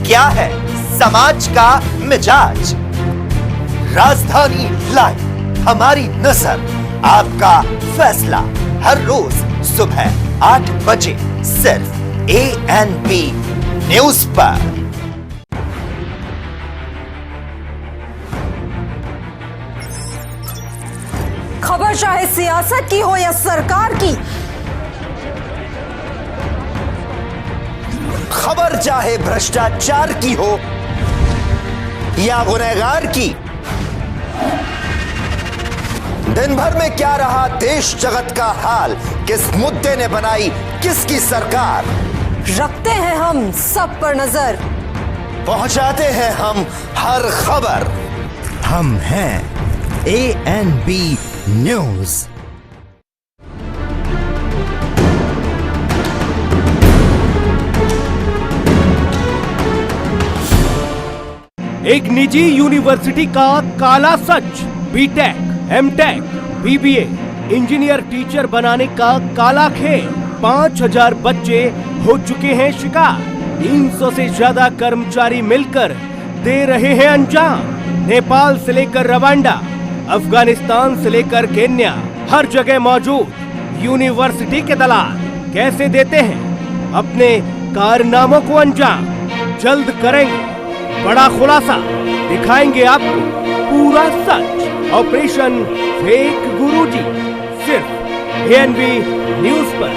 Speaker 7: क्या है समाज का मिजाज। राजधानी लाइव, हमारी नजर, आपका फैसला, हर रोज सुबह 8 बजे सिर्फ ANP न्यूज पर।
Speaker 8: खबर चाहे सियासत की हो या सरकार की,
Speaker 7: खबर चाहे भ्रष्टाचार की हो या गुनहगार की, दिन भर में क्या रहा देश जगत का हाल, किस मुद्दे ने बनाई किसकी सरकार,
Speaker 8: रखते हैं हम सब पर नजर,
Speaker 7: पहुंचाते हैं हम हर खबर। हम हैं ANP न्यूज।
Speaker 1: एक निजी यूनिवर्सिटी का काला सच, BTech, MTech, BBA, engineer teacher बनाने का काला खेल। 5000 बच्चे हो चुके हैं शिकार। 300 से ज्यादा कर्मचारी मिलकर दे रहे हैं अंजाम। नेपाल से लेकर रवांडा, अफगानिस्तान से लेकर केन्या, हर जगह मौजूद यूनिवर्सिटी के दलाल कैसे देते हैं अपने कारनामों को अंजाम। जल्द करेंगे बड़ा खुलासा, दिखाएंगे आपको पूरा सच। ऑपरेशन फेक गुरुजी, सिर्फ ANP न्यूज पर।